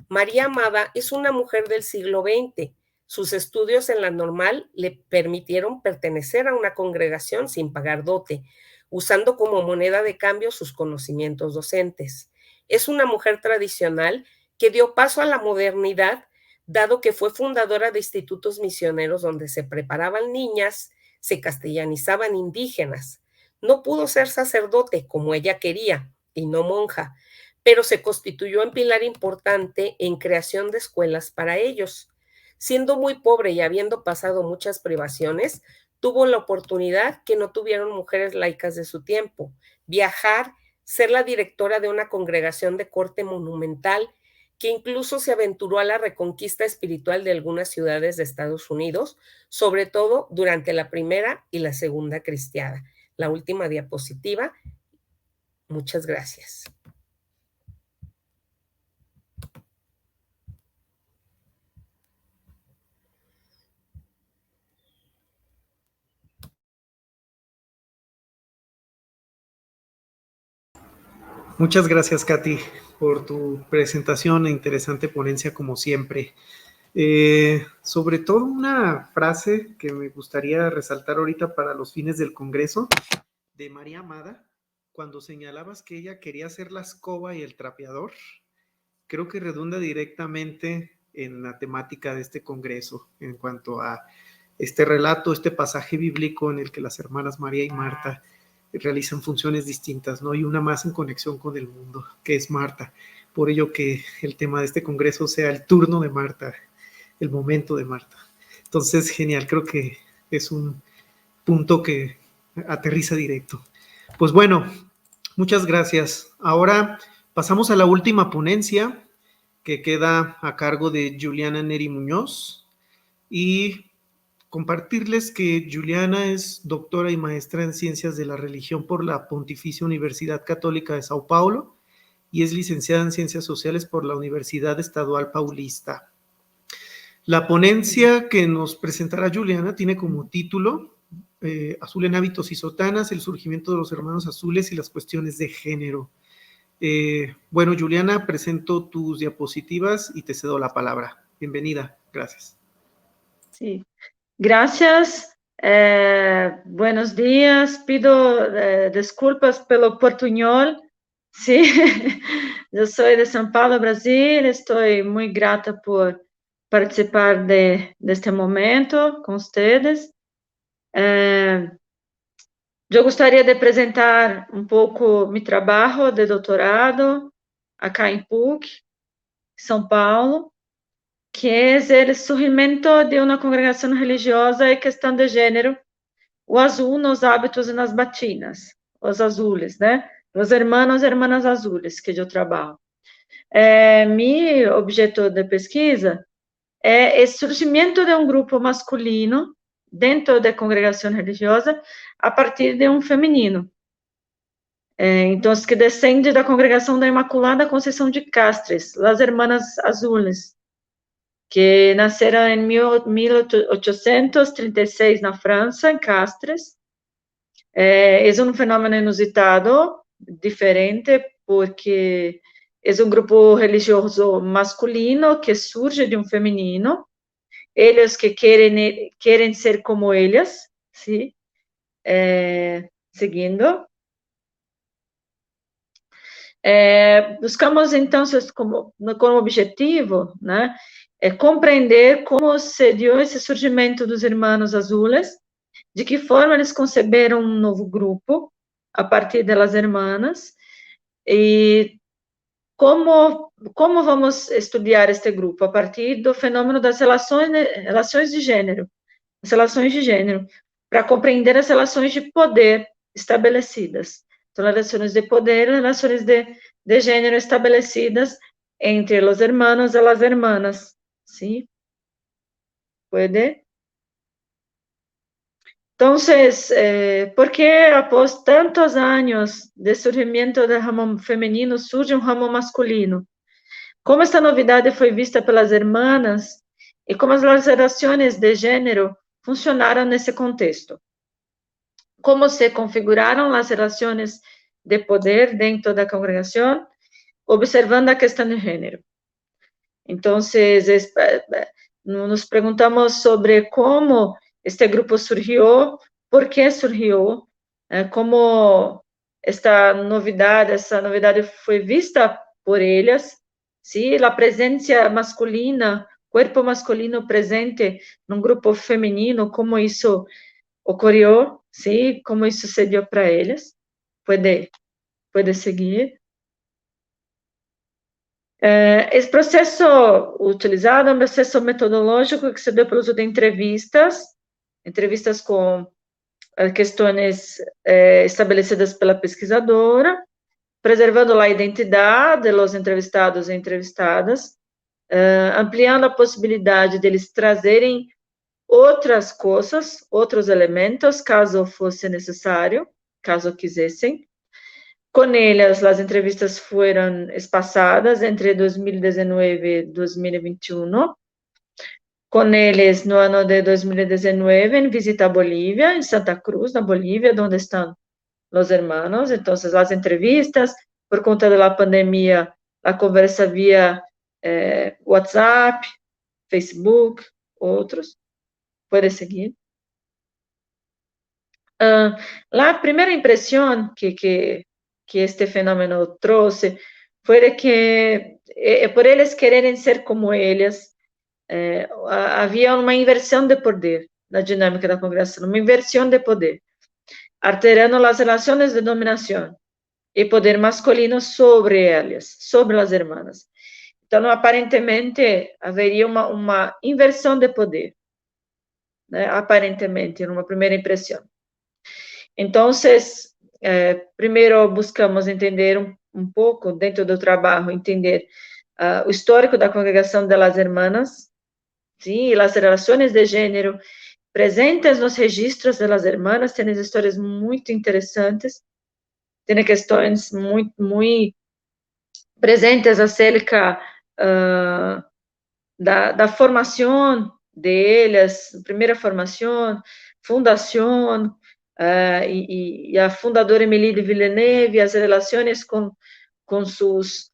María Amada es una mujer del siglo XX. Sus estudios en la Normal le permitieron pertenecer a una congregación sin pagar dote, usando como moneda de cambio sus conocimientos docentes. Es una mujer tradicional que dio paso a la modernidad, dado que fue fundadora de institutos misioneros donde se preparaban niñas, se castellanizaban indígenas. No pudo ser sacerdote como ella quería, y no monja, pero se constituyó en pilar importante en creación de escuelas para ellos. Siendo muy pobre y habiendo pasado muchas privaciones, tuvo la oportunidad que no tuvieron mujeres laicas de su tiempo: viajar, ser la directora de una congregación de corte monumental que incluso se aventuró a la reconquista espiritual de algunas ciudades de Estados Unidos, sobre todo durante la primera y la segunda cristiada. La última diapositiva. Muchas gracias. Muchas gracias, Katy, por tu presentación e interesante ponencia como siempre. Sobre todo una frase que me gustaría resaltar ahorita para los fines del Congreso de María Amada, cuando señalabas que ella quería ser la escoba y el trapeador. Creo que redunda directamente en la temática de este Congreso en cuanto a este relato, este pasaje bíblico en el que las hermanas María y Marta realizan funciones distintas, ¿no? Y una más en conexión con el mundo, que es Marta. Por ello que el tema de este Congreso sea el turno de Marta, el momento de Marta. Entonces, genial, creo que es un punto que aterriza directo. Pues bueno, muchas gracias. Ahora pasamos a la última ponencia que queda a cargo de Juliana Neri Muñoz y compartirles que Juliana es doctora y maestra en Ciencias de la Religión por la Pontificia Universidad Católica de Sao Paulo y es licenciada en Ciencias Sociales por la Universidad Estadual Paulista. La ponencia que nos presentará Juliana tiene como título Azul en hábitos y sotanas, el surgimiento de los hermanos azules y las cuestiones de género. Bueno, Juliana, presento tus diapositivas y te cedo la palabra. Bienvenida, gracias. Sí, gracias. Buenos días. Pido desculpas pelo portuñol. Sí, yo soy de São Paulo, Brasil. Estoy muy grata por participar de este momento con ustedes. Eu gostaria de apresentar um pouco meu trabalho de doutorado acá em PUC, São Paulo, que é o surgimento de uma congregação religiosa e questão de gênero, o azul nos hábitos e nas batinas, os azules, né? Os hermanos e hermanas azules que eu trabalho. Meu objeto de pesquisa é o surgimento de um grupo masculino dentro da congregação religiosa a partir de um feminino. Então, que descende da congregação da Imaculada Conceição de Castres, as Hermanas Azules, que nasceram em 1836 na França, em Castres. É um fenômeno inusitado, diferente, porque é um grupo religioso masculino que surge de um feminino, eles que querem ser como eles, sim? Seguindo. Buscamos, então, como objetivo, né, compreender como se deu esse surgimento dos Hermanos Azules, de que forma eles conceberam um novo grupo a partir das hermanas, e como vamos estudar este grupo a partir do fenômeno das relações de gênero, para compreender as relações de poder estabelecidas. Então, relações de poder, relações de gênero estabelecidas entre os hermanos e as hermanas, sim? Pode? Então, por que após tantos anos de surgimento do ramo feminino, surge um ramo masculino? Como esta novidade foi vista pelas hermanas e como as relações de gênero funcionaram nesse contexto? Como se configuraram as relações de poder dentro da congregação, observando a questão de gênero. Então, nos perguntamos sobre como este grupo surgiu, por que surgiu, como essa novidade foi vista por elas, se a presença masculina, corpo masculino presente num grupo feminino, como isso ocorreu, sim, como isso se deu para eles. Pode seguir. Esse processo utilizado é um processo metodológico que se deu pelo uso de entrevistas com questões estabelecidas pela pesquisadora, preservando a identidade dos entrevistados e entrevistadas, ampliando a possibilidade deles trazerem outras coisas, outros elementos, caso fosse necessário, caso quisessem. Com elas, as entrevistas foram espaçadas entre 2019 e 2021. Com eles, no ano de 2019, em visita a Bolívia, em Santa Cruz, na Bolívia, onde estão os hermanos. Então, as entrevistas, por conta da pandemia, a conversa via WhatsApp, Facebook, outros. Pode seguir. A primeira impressão que este fenômeno trouxe foi de que, por eles quererem ser como eles, havia uma inversão de poder na dinâmica da congregação, uma inversão de poder, alterando as relações de dominação e poder masculino sobre elas, sobre as hermanas. Então, aparentemente, haveria uma inversão de poder, né, aparentemente, numa primeira impressão. Então, primeiro buscamos entender um pouco, dentro do trabalho, entender o histórico da congregação de las hermanas, sim, e as relações de gênero presentes nos registros de las hermanas, tem histórias muito interessantes, tem questões muito presentes acerca da formação delas, primeira formação, fundação, e a fundadora Emilie de Villeneuve, as relações com seus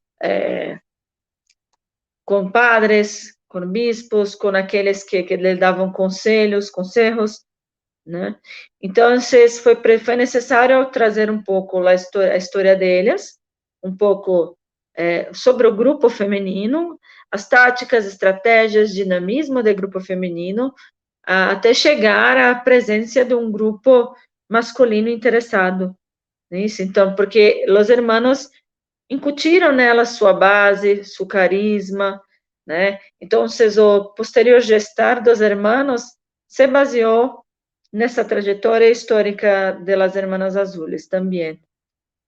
compadres, com bispos, com aqueles que lhe davam conselhos, né? Então, foi necessário trazer um pouco a história delas, um pouco sobre o grupo feminino, as táticas, estratégias, dinamismo do grupo feminino, até chegar à presença de um grupo masculino interessado nisso. Então, porque os hermanos incutiram nela sua base, seu carisma, né? Então, o posterior gestar dos hermanos se baseou nessa trajetória histórica de las hermanas azules também.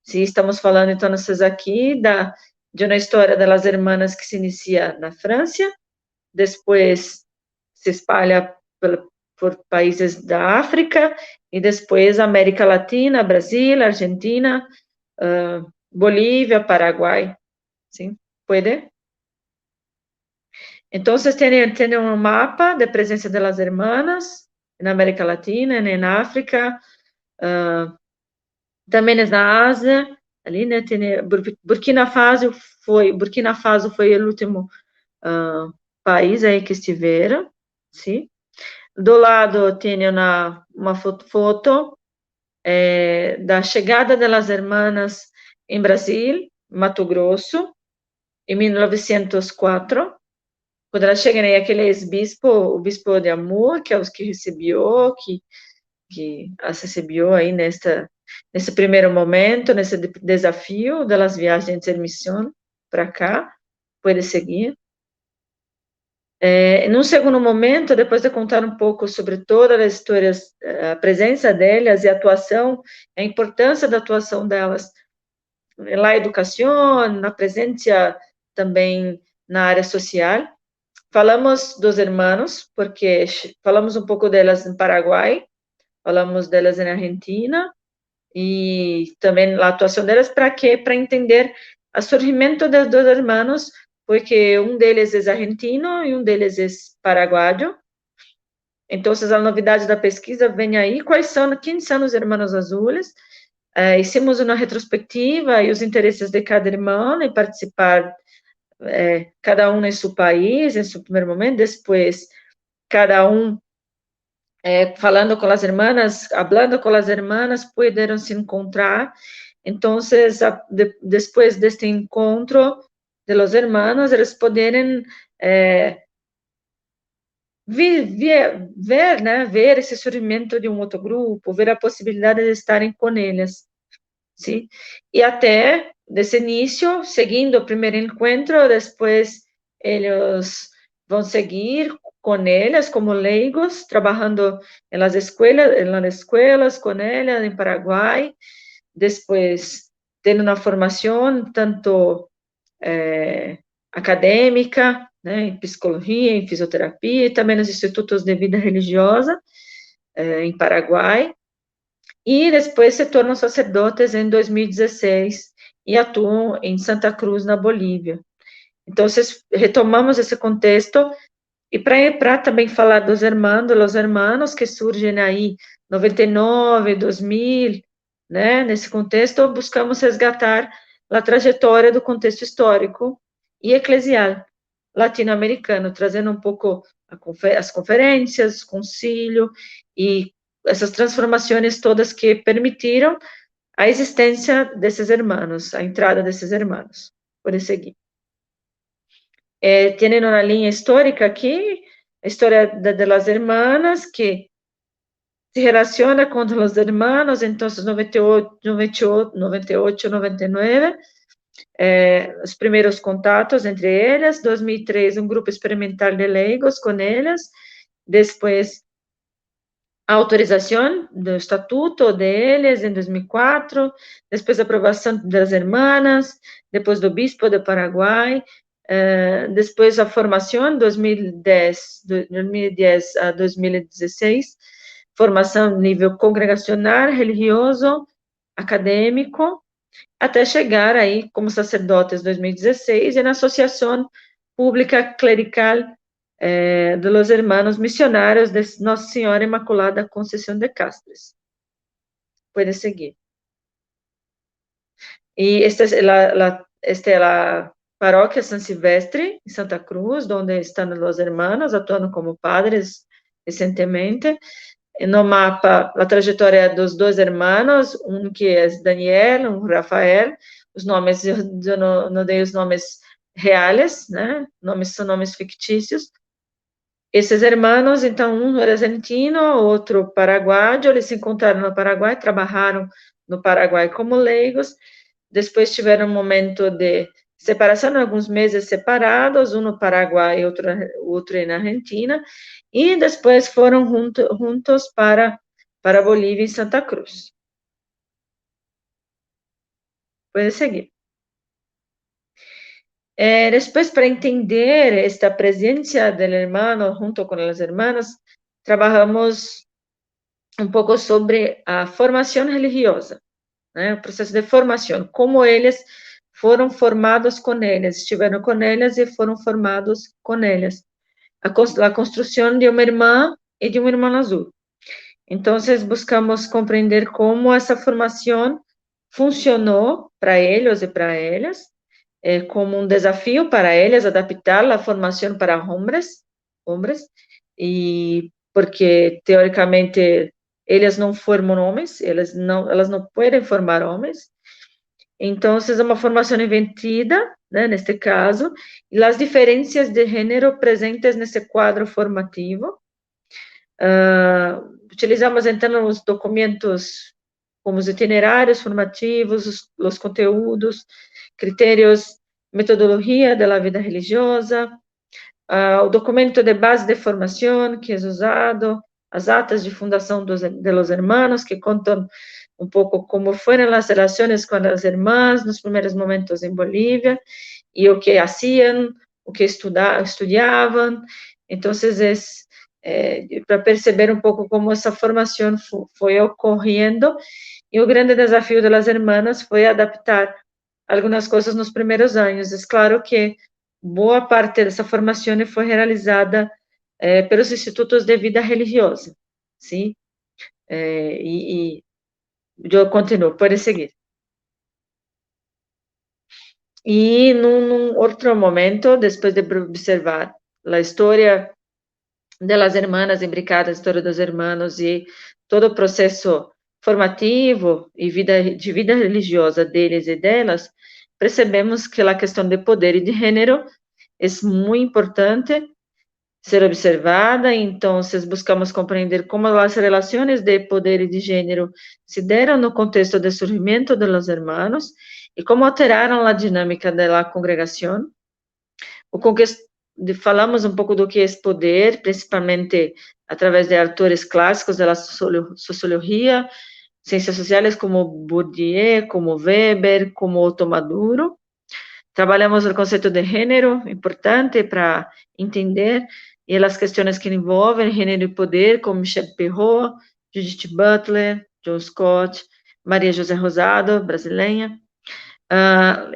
Se estamos falando, então, aqui de uma história de las hermanas que se inicia na França, depois se espalha por países da África, e depois América Latina, Brasil, Argentina, Bolívia, Paraguai, ¿sí? ¿Puede? Entonces, tiene un mapa de presencia de las hermanas en América Latina, en África, também na Ásia, ali, né, Burkina Faso foi o último país aí que estiveram, sim. Do lado tem uma foto da chegada das hermanas em Brasil, Mato Grosso, em 1904, quando elas chegam aí, aquele ex-bispo, o bispo de Amor, que é os que recebeu, que as recebeu aí nesse primeiro momento, nesse desafio das viagens de missão para cá, pode seguir. Num segundo momento, depois de contar um pouco sobre todas as histórias, a presença delas e a atuação, a importância da atuação delas na educação, na presença também na área social. Falamos dos hermanos, porque falamos um pouco delas no Paraguai, falamos delas na Argentina, e também a atuação delas, para quê? Para entender o surgimento dos dois hermanos, porque um deles é argentino e um deles é paraguaio. Então, a novidade da pesquisa vem aí, quem são os hermanos azules. Hicimos uma retrospectiva e os interesses de cada irmão e participar, cada um em seu país, em seu primeiro momento, depois cada um falando com as irmãs, hablando com as irmãs, puderam se encontrar. Então, depois deste encontro de los hermanos, eles poderem ver esse surgimento de um outro grupo, ver a possibilidade de estarem com eles, sim? E até desse início, seguindo o primeiro encontro, depois eles vão seguir com elas como leigos, trabalhando nas escolas com elas em Paraguai, depois tendo uma formação tanto acadêmica, né, em psicologia, em fisioterapia, e também nos institutos de vida religiosa em Paraguai, e depois se tornam sacerdotes em 2016 e atuam em Santa Cruz, na Bolívia. Então, retomamos esse contexto, e para também falar dos hermanos que surgem aí, 99, 2000, né, nesse contexto, buscamos resgatar a trajetória do contexto histórico e eclesial latino-americano, trazendo um pouco as conferências, concílio, e essas transformações todas que permitiram a existência desses hermanos, a entrada desses hermanos. Pode seguir. Tienen uma linha histórica aqui, a história de las hermanas, que se relaciona com os hermanos, então, 98, 99, os primeiros contatos entre elas, 2003, um grupo experimental de leigos com elas, depois a autorização do estatuto deles em 2004, depois a aprovação das irmãs, depois do bispo do Paraguai, depois a formação em 2010 a 2016, formação nível congregacional, religioso, acadêmico, até chegar aí como sacerdotes em 2016 e na Associação Pública Clerical de los Hermanos Missionários de Nossa Senhora Imaculada Conceição de Castres. Pode seguir. E esta é a paróquia San Silvestre, em Santa Cruz, onde estão os hermanos atuando como padres recentemente. No mapa, a trajetória dos dois hermanos, que é Daniel, Rafael. Os nomes, eu não dei os nomes reais, né? São nomes fictícios. Esses hermanos, então, um era argentino, outro paraguaio, eles se encontraram no Paraguai, trabalharam no Paraguai como leigos, depois tiveram um momento de separação, alguns meses separados, um no Paraguai e outro na Argentina, e depois foram juntos para Bolívia e Santa Cruz. Pode seguir. Depois, para entender esta presença do irmão junto com as irmãs, trabalhamos um pouco sobre a formação religiosa, né? O processo de formação, como eles foram formados com eles, estiveram com eles e foram formados com eles. A construção de uma irmã e de um irmão azul. Então, buscamos compreender como essa formação funcionou para eles e para elas, como um desafio para eles adaptar a formação para homens, e porque teoricamente eles não formam homens, elas não podem formar homens. Então, é uma formação invertida, né, neste caso, e as diferenças de gênero presentes nesse quadro formativo. Utilizamos, então, os documentos como os itinerários formativos, os conteúdos, critérios, metodologia da vida religiosa, o documento de base de formação que é usado, as atas de fundação de los hermanos, que contam um pouco como foram as relações com as irmãs nos primeiros momentos em Bolívia, e o que faziam, o que estudavam. Então, para perceber um pouco como essa formação foi ocorrendo, e o grande desafio das irmãs foi adaptar algumas coisas nos primeiros anos. É claro que boa parte dessa formação foi realizada pelos institutos de vida religiosa, sim? E eu continuo, pode seguir. E num outro momento, depois de observar a história das irmãs imbricadas, a história dos irmãos e todo o processo formativo e de vida religiosa deles e delas, percebemos que a questão de poder e de gênero é muito importante ser observada. Então, buscamos compreender como as relações de poder e de gênero se deram no contexto do surgimento dos irmãos e como alteraram a dinâmica da congregação. Falamos um pouco do que é poder, principalmente através de autores clássicos da sociologia, ciências sociais como Bourdieu, como Weber, como Otto Maduro. Trabalhamos o conceito de gênero, importante para entender, e as questões que envolvem gênero e poder, como Michel Perrault, Judith Butler, John Scott, Maria José Rosado, brasileira.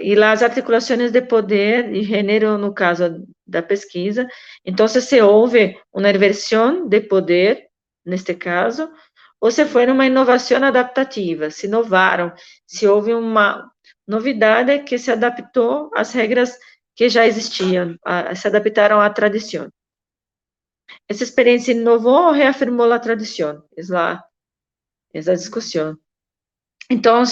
E as articulações de poder e gênero, no caso da pesquisa. Então, se houve uma inversão de poder, neste caso, ou se foi uma inovação adaptativa, se inovaram, se houve uma novidade que se adaptou às regras que já existiam, se adaptaram à tradição. Essa experiência inovou ou reafirmou a tradição? Essa discussão. Então,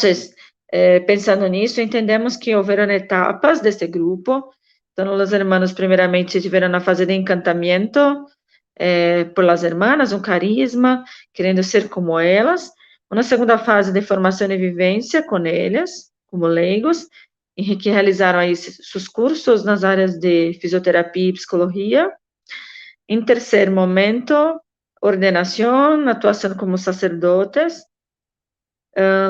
pensando nisso, entendemos que houveram etapas deste grupo. Então, os irmãos, primeiramente, tiveram na fase de encantamento por las hermanas, um carisma, querendo ser como elas. Uma segunda fase de formação e vivência com eles, como leigos, em que realizaram aí seus cursos nas áreas de fisioterapia e psicologia. Em terceiro momento, ordenação, atuação como sacerdotes.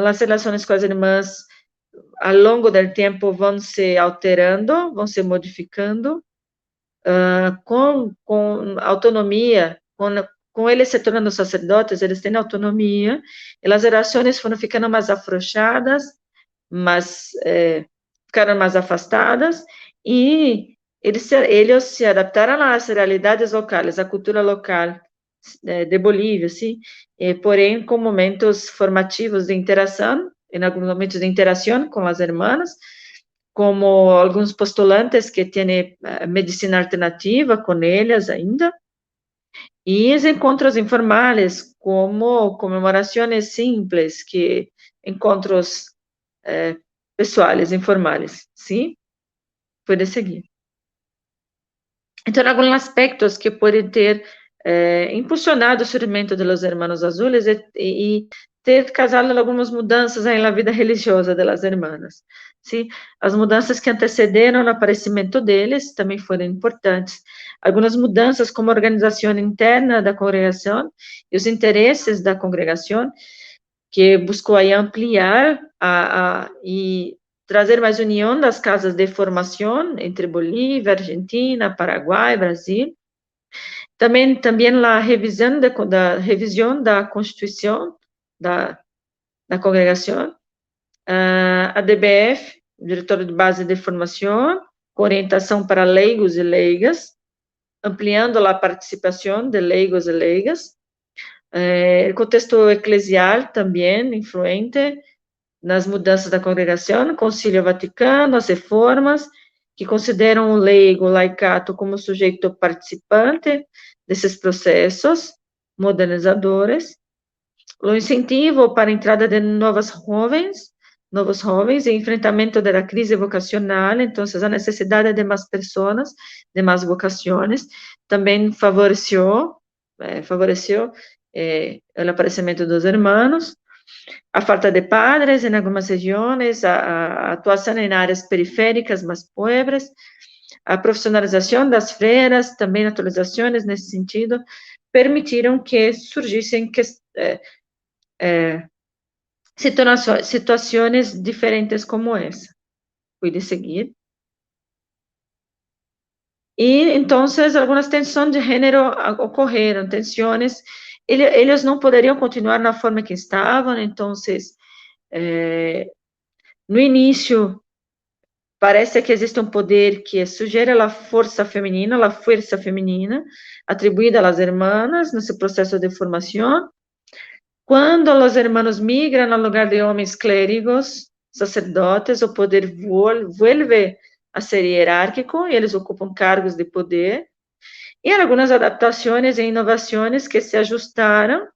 As relações com as irmãs, ao longo do tempo, vão se alterando, vão se modificando, com autonomia, com eles se tornando sacerdotes, eles têm autonomia, e as relações foram ficando mais afrouxadas, ficaram mais afastadas, e eles se adaptaram às realidades locais, à cultura local de Bolívia, sim, porém com momentos formativos de interação, em alguns momentos de interação com as irmãs, como alguns postulantes que têm medicina alternativa com elas ainda, e os encontros informais, como comemorações simples, encontros pessoais, informais, sim? Pode seguir. Então, alguns aspectos que podem ter impulsionado o surgimento dos Hermanos Azules e ter causado algumas mudanças na vida religiosa das irmãs. Sim? As mudanças que antecederam o aparecimento deles também foram importantes. Algumas mudanças como a organização interna da congregação e os interesses da congregação, que buscou aí ampliar e trazer mais união das casas de formação entre Bolívia, Argentina, Paraguai, Brasil. Também a revisão da Constituição da congregação, a DBF, Diretório de Base de Formação, com orientação para leigos e leigas, ampliando a participação de leigos e leigas, o contexto eclesial também influente nas mudanças da congregação, Concílio Vaticano, as reformas, que consideram o leigo, o laicato, como sujeito participante desses processos modernizadores, o incentivo para a entrada de novos jovens, e enfrentamento da crise vocacional, então, a necessidade de mais pessoas, de mais vocações, também favoreceu o aparecimento dos hermanos, a falta de padres em algumas regiões, a atuação em áreas periféricas mais pobres, a profissionalização das freiras, também atualizações nesse sentido, permitiram que surgissem situações diferentes como essa. Pode seguir. E, então, algumas tensões de gênero ocorreram, tensões, eles não poderiam continuar na forma que estavam, então, no início, parece que existe um poder que sugere a força feminina atribuída às irmãs nesse processo de formação. Quando os irmãos migram ao lugar de homens clérigos, sacerdotes, o poder vuelve a ser hierárquico e eles ocupam cargos de poder. E algumas adaptações e inovações que se ajustaram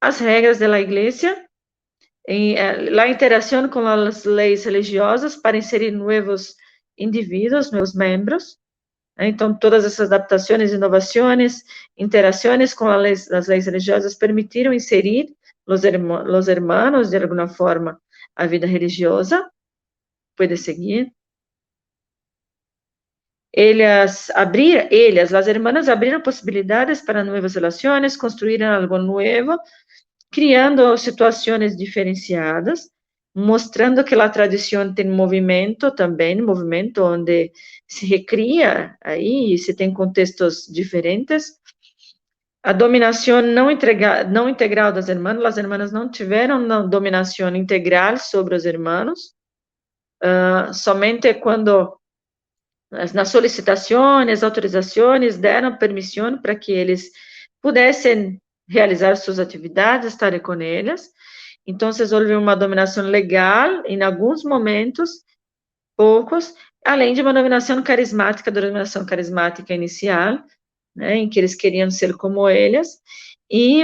às regras da igreja, a interação com as leis religiosas para inserir novos indivíduos, novos membros. Então, todas essas adaptações, inovações, interações com as leis religiosas permitiram inserir os hermanos, de alguma forma, a vida religiosa. Pode seguir. As hermanas abriram possibilidades para novas relações, construíram algo novo, criando situações diferenciadas, mostrando que a tradição tem movimento também, movimento onde se recria aí, se tem contextos diferentes. A dominação não integral das irmãs, as irmãs não tiveram uma dominação integral sobre os irmãos, somente quando nas solicitações, autorizações, deram permissão para que eles pudessem realizar suas atividades, estar com eles. Então, houve uma dominação legal, em alguns momentos, poucos, além de uma dominação carismática inicial, né, em que eles queriam ser como eles,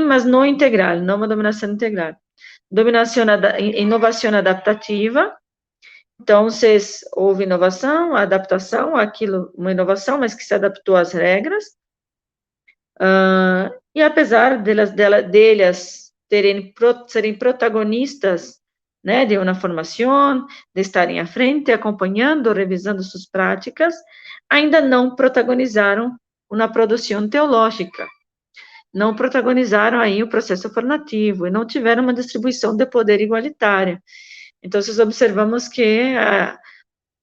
mas não integral, não uma dominação integral. Inovação adaptativa. Então, houve inovação, adaptação, uma inovação, mas que se adaptou às regras. E apesar delas serem protagonistas, né, de uma formação, de estarem à frente, acompanhando, revisando suas práticas, ainda não protagonizaram uma produção teológica. não protagonizaram aí o processo formativo e não tiveram uma distribuição de poder igualitária. Então, nós observamos que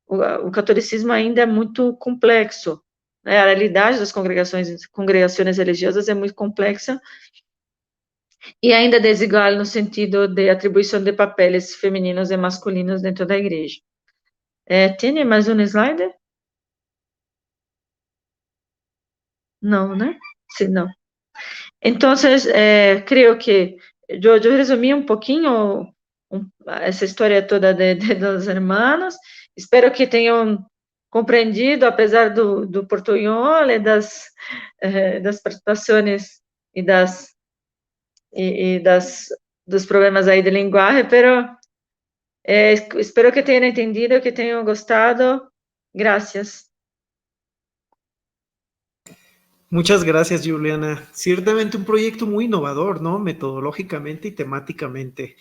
o catolicismo ainda é muito complexo, né? A realidade das congregações religiosas é muito complexa e ainda desigual no sentido de atribuição de papéis femininos e masculinos dentro da igreja. ¿Tiene mais um slide? Não, né? Sim, não. Então, creio que eu resumi um pouquinho essa história toda de dos hermanos. Espero que tenham compreendido, apesar do portunhol e das participações e dos problemas aí de linguagem, pero espero que tenham entendido, que tenham gostado. Gracias. Muchas gracias, Juliana. Ciertamente un proyecto muy innovador, ¿no? Metodológicamente y temáticamente.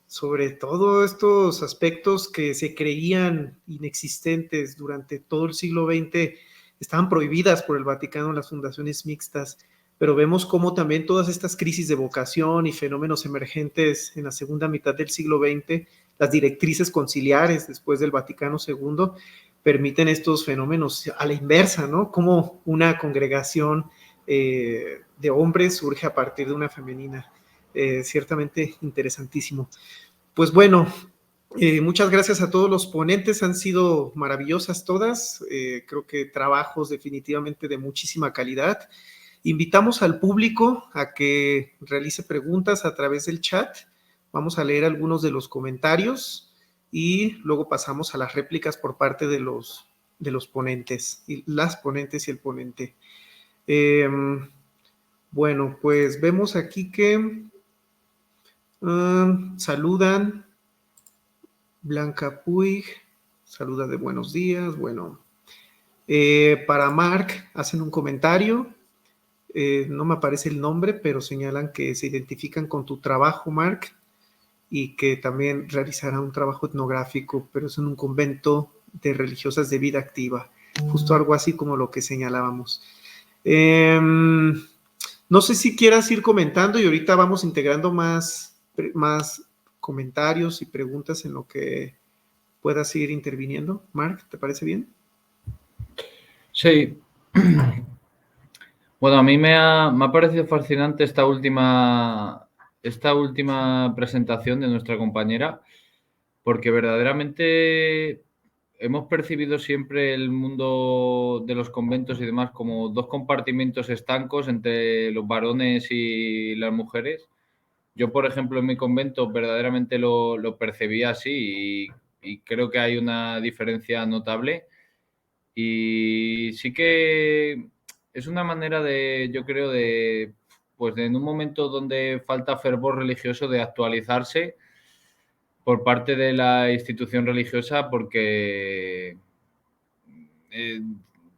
Sobre todo estos aspectos que se creían inexistentes durante todo el siglo XX, estaban prohibidas por el Vaticano, las fundaciones mixtas, pero vemos cómo también todas estas crisis de vocación y fenómenos emergentes en la segunda mitad del siglo XX, las directrices conciliares después del Vaticano II, permiten estos fenómenos a la inversa, ¿no? Como una congregación de hombres surge a partir de una femenina. Ciertamente interesantísimo. Pues bueno, muchas gracias a todos los ponentes, han sido maravillosas todas, creo que trabajos definitivamente de muchísima calidad. Invitamos al público a que realice preguntas a través del chat, vamos a leer algunos de los comentarios y luego pasamos a las réplicas por parte de los ponentes, y las ponentes y el ponente. Bueno, pues vemos aquí que saludan Blanca Puig, saluda de buenos días. Bueno, para Marc hacen un comentario, no me aparece el nombre, pero señalan que se identifican con tu trabajo, Marc, y que también realizará un trabajo etnográfico, pero es en un convento de religiosas de vida activa, justo algo así como lo que señalábamos. No sé si quieras ir comentando y ahorita vamos integrando más comentarios y preguntas en lo que puedas ir interviniendo. Marc, ¿te parece bien? Sí. Bueno, a mí me ha parecido fascinante esta última presentación de nuestra compañera, porque verdaderamente hemos percibido siempre el mundo de los conventos y demás como dos compartimentos estancos entre los varones y las mujeres. Yo, por ejemplo, en mi convento verdaderamente lo percibía así y creo que hay una diferencia notable. Y sí que es una manera yo creo, pues en un momento donde falta fervor religioso, de actualizarse por parte de la institución religiosa, porque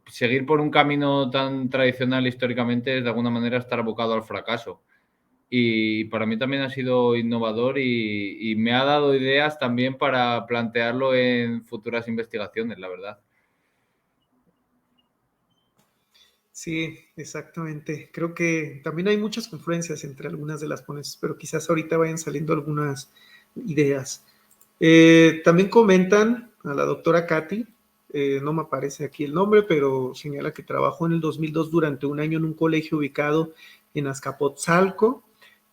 seguir por un camino tan tradicional históricamente es de alguna manera estar abocado al fracaso. Y para mí también ha sido innovador y me ha dado ideas también para plantearlo en futuras investigaciones, la verdad. Sí, exactamente. Creo que también hay muchas confluencias entre algunas de las ponencias, pero quizás ahorita vayan saliendo algunas ideas. También comentan a la doctora Katy, no me aparece aquí el nombre, pero señala que trabajó en el 2002 durante un año en un colegio ubicado en Azcapotzalco,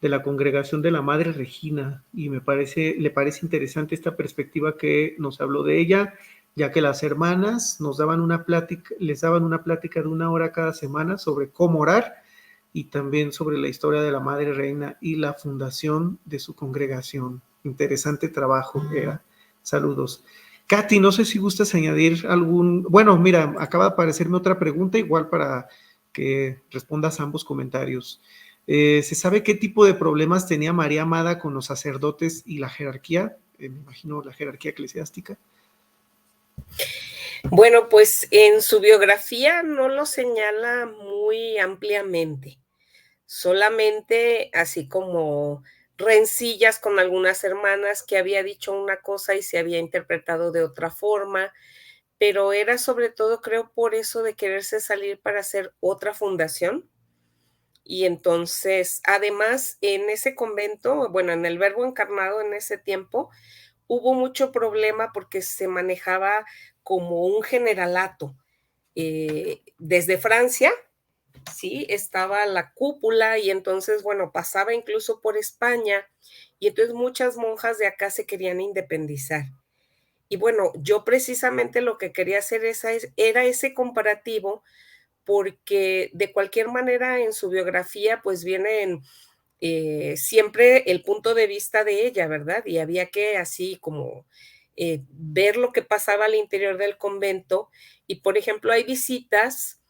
de la Congregación de la Madre Regina, y le parece interesante esta perspectiva que nos habló de ella, ya que las hermanas les daban una plática de 1 hora cada semana sobre cómo orar y también sobre la historia de la Madre Reina y la fundación de su congregación. Interesante trabajo era. Saludos. Katy, no sé si gustas añadir algún... Bueno, mira, acaba de aparecerme otra pregunta, igual para que respondas a ambos comentarios. ¿Se sabe qué tipo de problemas tenía María Amada con los sacerdotes y la jerarquía? Me imagino la jerarquía eclesiástica. Bueno, pues en su biografía no lo señala muy ampliamente, solamente así como rencillas con algunas hermanas que había dicho una cosa y se había interpretado de otra forma, pero era sobre todo, creo, por eso de quererse salir para hacer otra fundación. Y entonces, además, en ese convento, bueno, en el Verbo Encarnado en ese tiempo, hubo mucho problema porque se manejaba como un generalato. Desde Francia, sí, estaba la cúpula y entonces, bueno, pasaba incluso por España y entonces muchas monjas de acá se querían independizar. Y bueno, yo precisamente lo que quería hacer era ese comparativo porque de cualquier manera en su biografía pues viene siempre el punto de vista de ella, ¿verdad? Y había que así como ver lo que pasaba al interior del convento. Y por ejemplo, hay visitas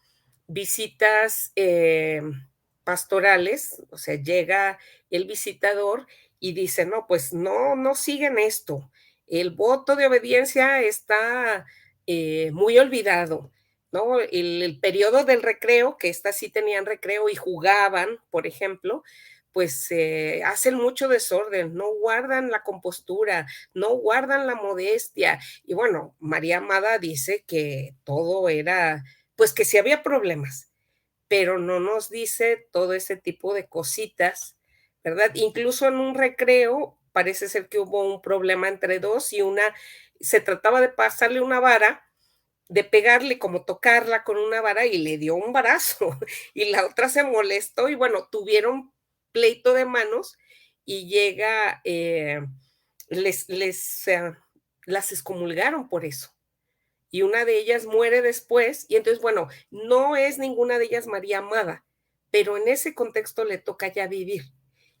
pastorales, o sea, llega el visitador y dice, no, pues no siguen esto. El voto de obediencia está muy olvidado, ¿no? El periodo del recreo, que estas sí tenían recreo y jugaban, por ejemplo, pues hacen mucho desorden, no guardan la compostura, no guardan la modestia. Y bueno, María Amada dice que todo era, pues que sí había problemas, pero no nos dice todo ese tipo de cositas, ¿verdad? Incluso en un recreo parece ser que hubo un problema entre dos y se trataba de pasarle una vara, de pegarle, como tocarla con una vara y le dio un varazo y la otra se molestó y bueno, tuvieron pleito de manos y llega, las excomulgaron por eso. Y una de ellas muere después y entonces, bueno, no es ninguna de ellas María Amada, pero en ese contexto le toca ya vivir.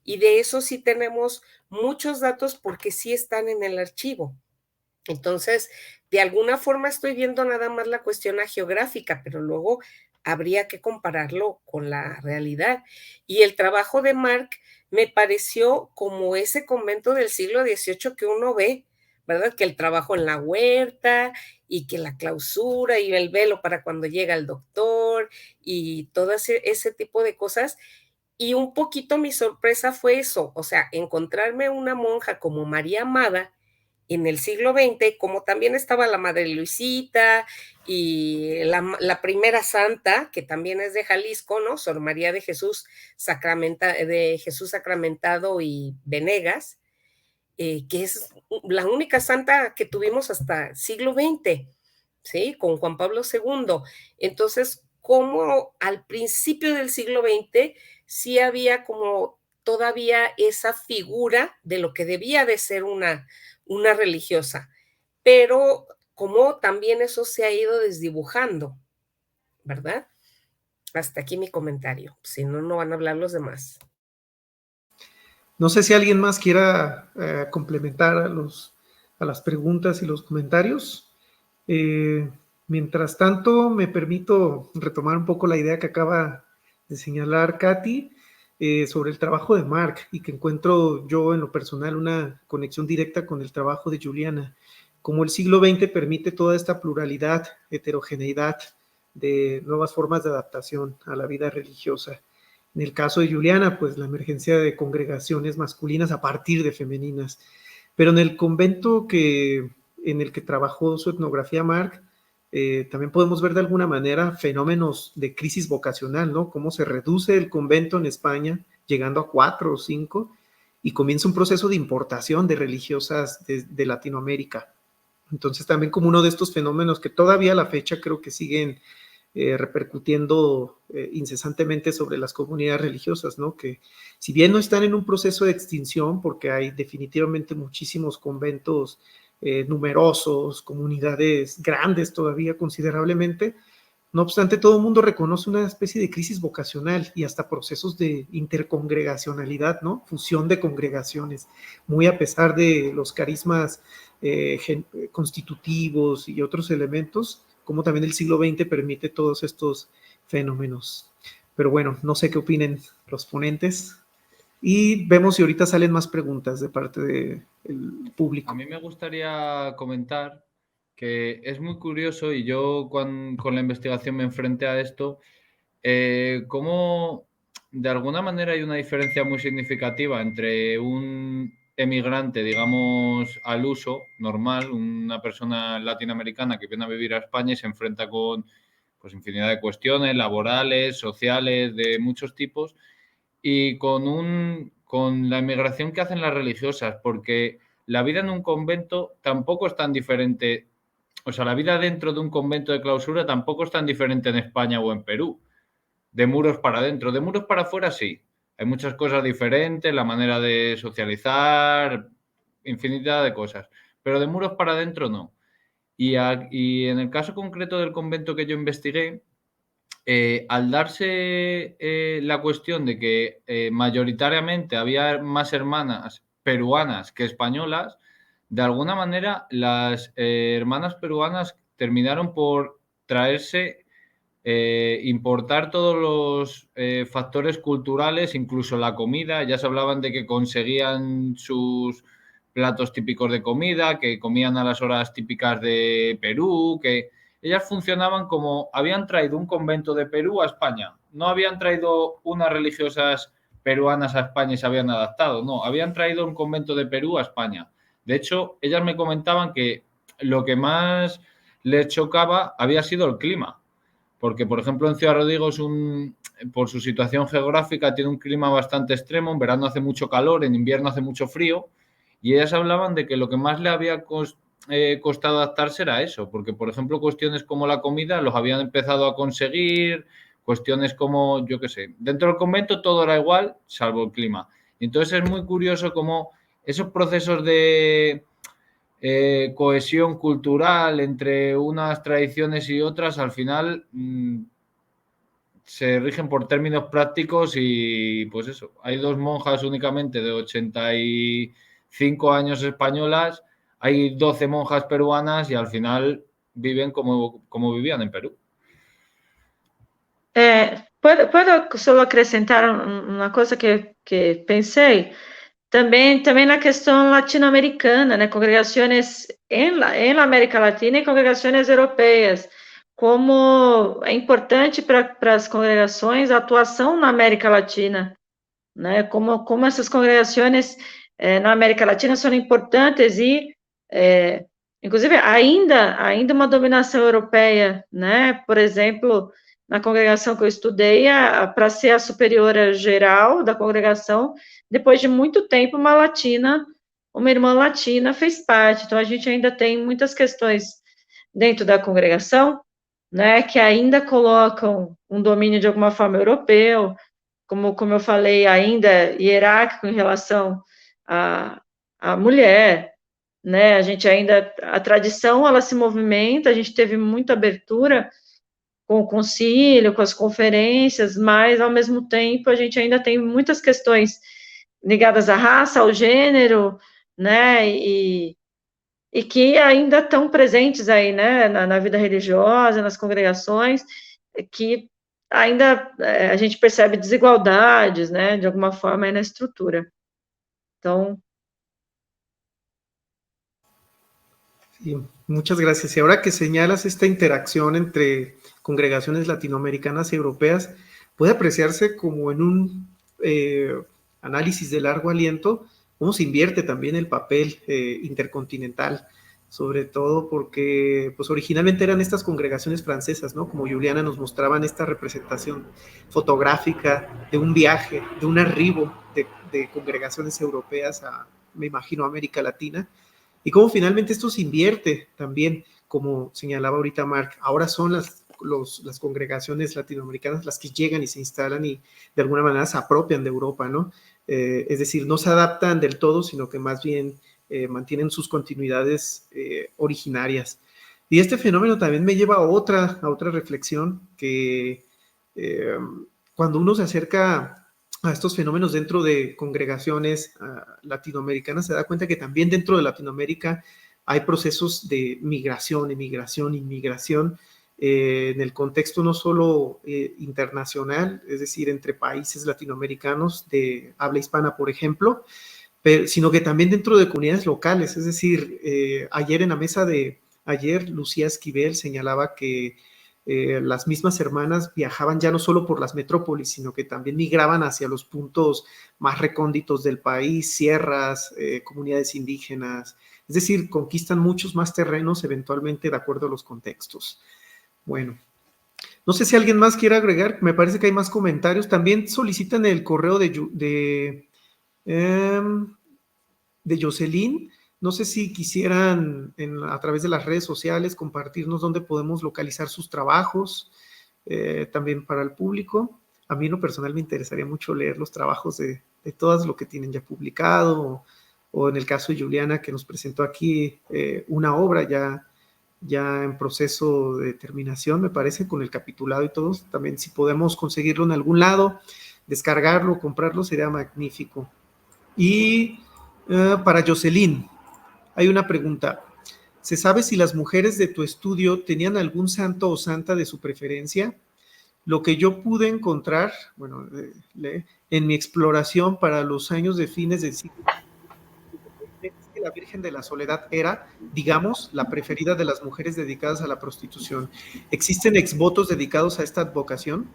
Y de eso sí tenemos muchos datos porque sí están en el archivo. Entonces, de alguna forma estoy viendo nada más la cuestión geográfica, pero luego habría que compararlo con la realidad. Y el trabajo de Marc me pareció como ese convento del siglo XVIII que uno ve, ¿verdad? Que el trabajo en la huerta y que la clausura y el velo para cuando llega el doctor y todo ese tipo de cosas. Y un poquito mi sorpresa fue eso, o sea, encontrarme una monja como María Amada en el siglo XX, como también estaba la Madre Luisita y la primera santa, que también es de Jalisco, ¿no? Sor María de Jesús, Sacramentado y Venegas, que es la única santa que tuvimos hasta siglo XX, ¿sí? Con Juan Pablo II. Entonces, como al principio del siglo XX sí había como todavía esa figura de lo que debía de ser una religiosa, pero como también eso se ha ido desdibujando, ¿verdad? Hasta aquí mi comentario, si no, no van a hablar los demás. No sé si alguien más quiera complementar a las preguntas y los comentarios. Mientras tanto, me permito retomar un poco la idea que acaba de señalar Katy sobre el trabajo de Marc y que encuentro yo en lo personal una conexión directa con el trabajo de Juliana. Como el siglo XX permite toda esta pluralidad, heterogeneidad de nuevas formas de adaptación a la vida religiosa. En el caso de Juliana, pues la emergencia de congregaciones masculinas a partir de femeninas. Pero en el convento en el que trabajó su etnografía Marc, también podemos ver de alguna manera fenómenos de crisis vocacional, ¿no? Cómo se reduce el convento en España, llegando a 4 o 5, y comienza un proceso de importación de religiosas de Latinoamérica. Entonces también como uno de estos fenómenos que todavía a la fecha creo que siguen repercutiendo incesantemente sobre las comunidades religiosas, ¿no? Que si bien no están en un proceso de extinción, porque hay definitivamente muchísimos conventos numerosos, comunidades grandes todavía considerablemente, no obstante, todo el mundo reconoce una especie de crisis vocacional y hasta procesos de intercongregacionalidad, ¿no? Fusión de congregaciones, muy a pesar de los carismas constitutivos y otros elementos, como también el siglo XX permite todos estos fenómenos. Pero bueno, no sé qué opinen los ponentes. Y vemos si ahorita salen más preguntas de parte del público. A mí me gustaría comentar que es muy curioso y yo con la investigación me enfrenté a esto, cómo de alguna manera hay una diferencia muy significativa entre un emigrante, digamos, al uso normal, una persona latinoamericana que viene a vivir a España y se enfrenta con pues infinidad de cuestiones laborales, sociales, de muchos tipos, y con la inmigración que hacen las religiosas, porque la vida en un convento tampoco es tan diferente, o sea, la vida dentro de un convento de clausura tampoco es tan diferente en España o en Perú, de muros para adentro. De muros para afuera sí, hay muchas cosas diferentes, la manera de socializar, infinidad de cosas, pero de muros para adentro no. Y en el caso concreto del convento que yo investigué, al darse la cuestión de que mayoritariamente había más hermanas peruanas que españolas, de alguna manera las hermanas peruanas terminaron por traerse, importar todos los factores culturales, incluso la comida. Ya se hablaban de que conseguían sus platos típicos de comida, que comían a las horas típicas de Perú, que ellas funcionaban como habían traído un convento de Perú a España. No habían traído unas religiosas peruanas a España y se habían adaptado, no, habían traído un convento de Perú a España. De hecho, ellas me comentaban que lo que más les chocaba había sido el clima, porque, por ejemplo, en Ciudad Rodrigo por su situación geográfica tiene un clima bastante extremo, en verano hace mucho calor, en invierno hace mucho frío, y ellas hablaban de que lo que más le había costado adaptarse era eso, porque, por ejemplo, cuestiones como la comida los habían empezado a conseguir, cuestiones como, yo qué sé, dentro del convento todo era igual, salvo el clima. Y entonces es muy curioso cómo esos procesos de cohesión cultural entre unas tradiciones y otras, al final se rigen por términos prácticos y pues eso, hay 2 monjas únicamente de 85 años españolas, hay 12 monjas peruanas y al final viven como vivían en Perú. Puedo só acrescentar uma coisa que pensei? Também na questão latino-americana, né? Congregações em la América Latina e congregações europeias. Como é importante para as congregações a atuação na América Latina, né? Como essas congregações na América Latina são importantes e, inclusive, ainda uma dominação europeia, né? Por exemplo, na congregação que eu estudei, para ser a superiora geral da congregação, depois de muito tempo, uma irmã latina fez parte. Então, a gente ainda tem muitas questões dentro da congregação, né, que ainda colocam um domínio de alguma forma europeu, como eu falei, ainda hierárquico em relação à mulher, né? A tradição, ela se movimenta, a gente teve muita abertura com o concílio, com as conferências, mas, ao mesmo tempo, a gente ainda tem muitas questões ligadas à raça, ao gênero, né, e que ainda estão presentes aí, né, na vida religiosa, nas congregações, que ainda a gente percebe desigualdades, né, de alguma forma aí na estrutura. Então... Sí, muchas gracias. Y ahora que señalas esta interacción entre congregaciones latinoamericanas y europeas, puede apreciarse como en un análisis de largo aliento, cómo se invierte también el papel intercontinental, sobre todo porque pues originalmente eran estas congregaciones francesas, ¿no? Como Juliana nos mostraban esta representación fotográfica de un viaje, de un arribo de congregaciones europeas a, me imagino, América Latina, y cómo finalmente esto se invierte también, como señalaba ahorita Mark, ahora son las congregaciones latinoamericanas las que llegan y se instalan y de alguna manera se apropian de Europa, ¿no? Es decir, no se adaptan del todo, sino que más bien mantienen sus continuidades originarias. Y este fenómeno también me lleva a otra reflexión, que cuando uno se acerca a estos fenómenos dentro de congregaciones latinoamericanas, se da cuenta que también dentro de Latinoamérica hay procesos de migración, emigración, inmigración, en el contexto no solo internacional, es decir, entre países latinoamericanos de habla hispana, por ejemplo, sino que también dentro de comunidades locales. Es decir, ayer en la mesa ayer Lucía Esquivel señalaba que las mismas hermanas viajaban ya no solo por las metrópolis, sino que también migraban hacia los puntos más recónditos del país, sierras, comunidades indígenas. Es decir, conquistan muchos más terrenos eventualmente de acuerdo a los contextos. Bueno, No sé si alguien más quiere agregar, me parece que hay más comentarios. También solicitan el correo de Jocelyn. No sé si quisieran a través de las redes sociales compartirnos dónde podemos localizar sus trabajos, también para el público. A mí en lo personal me interesaría mucho leer los trabajos de todas lo que tienen ya publicado, o en el caso de Juliana, que nos presentó aquí una obra ya en proceso de terminación, me parece, con el capitulado y todo. También si podemos conseguirlo en algún lado, descargarlo, comprarlo, sería magnífico. Y para Jocelyn, hay una pregunta. ¿Se sabe si las mujeres de tu estudio tenían algún santo o santa de su preferencia? Lo que yo pude encontrar, bueno, en mi exploración para los años de fines del siglo, es que la Virgen de la Soledad era, digamos, la preferida de las mujeres dedicadas a la prostitución. ¿Existen exvotos dedicados a esta advocación?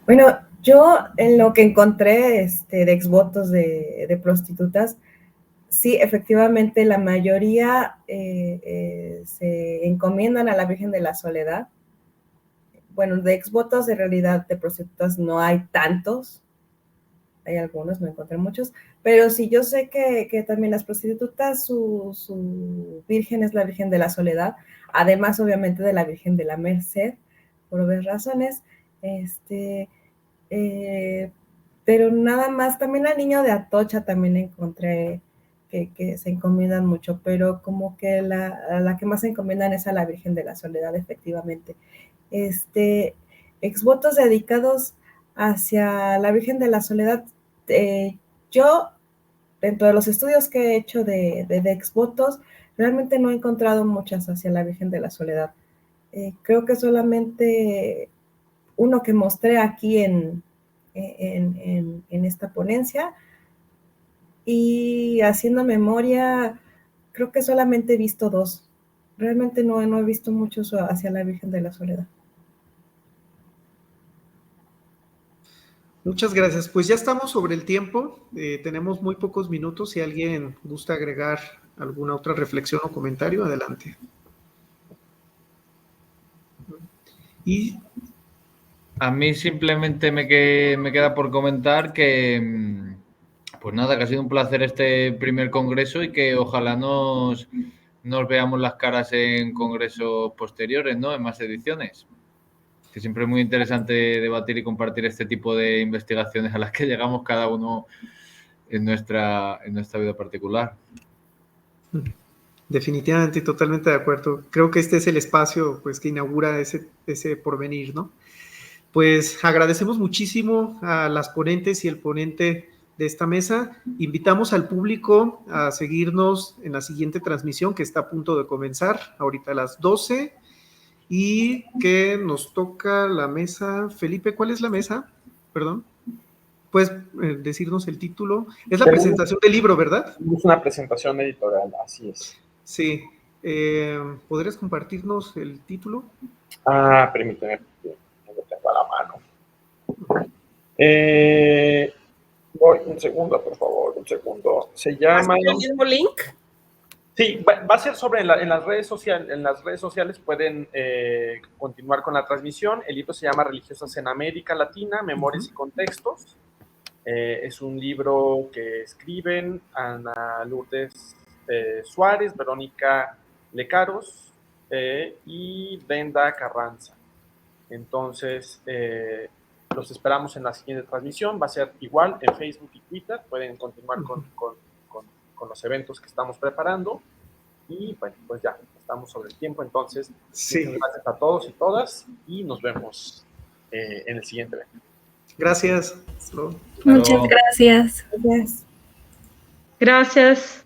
Bueno, yo en lo que encontré de exvotos de prostitutas, sí, efectivamente, la mayoría se encomiendan a la Virgen de la Soledad. Bueno, de exvotos en realidad de prostitutas no hay tantos, hay algunos, no encontré muchos, pero sí yo sé que también las prostitutas, su virgen es la Virgen de la Soledad, además obviamente de la Virgen de la Merced, por obvias razones, pero nada más, también al niño de Atocha también encontré que se encomiendan mucho, pero como que la que más se encomiendan es a la Virgen de la Soledad, efectivamente. Exvotos dedicados hacia la Virgen de la Soledad, yo, dentro de los estudios que he hecho de exvotos, realmente no he encontrado muchas hacia la Virgen de la Soledad. Creo que solamente uno que mostré aquí en esta ponencia, y haciendo memoria, creo que solamente he visto 2. Realmente no he visto muchos hacia la Virgen de la Soledad. Muchas gracias. Pues ya estamos sobre el tiempo. Tenemos muy pocos minutos. Si alguien gusta agregar alguna otra reflexión o comentario, adelante. Y a mí simplemente me queda por comentar que, pues nada, que ha sido un placer este primer congreso y que ojalá nos veamos las caras en congresos posteriores, ¿no? En más ediciones. Que siempre es muy interesante debatir y compartir este tipo de investigaciones a las que llegamos cada uno en nuestra vida particular. Definitivamente, totalmente de acuerdo. Creo que este es el espacio, pues, que inaugura ese porvenir, ¿no? Pues agradecemos muchísimo a las ponentes y el ponente de esta mesa. Invitamos al público a seguirnos en la siguiente transmisión, que está a punto de comenzar, ahorita a las 12, y que nos toca la mesa. Felipe, ¿cuál es la mesa? Perdón. ¿Puedes decirnos el título? Es la presentación del libro, ¿verdad? Es una presentación editorial, así es. Sí. ¿Podrías compartirnos el título? Permíteme, porque no lo tengo a la mano. Voy, un segundo, por favor, un segundo. Se llama... ¿Es el mismo link? Sí, va a ser sobre en las redes sociales. En las redes sociales pueden continuar con la transmisión. El libro se llama Religiosas en América Latina, Memorias y Contextos. Es un libro que escriben Ana Lourdes Suárez, Verónica Lecaros y Brenda Carranza. Entonces, los esperamos en la siguiente transmisión. Va a ser igual en Facebook y Twitter. Pueden continuar con los eventos que estamos preparando. Y bueno, pues ya estamos sobre el tiempo. Entonces, sí. Muchas gracias a todos y todas. Y nos vemos en el siguiente evento. Gracias. Muchas gracias. Gracias. Gracias.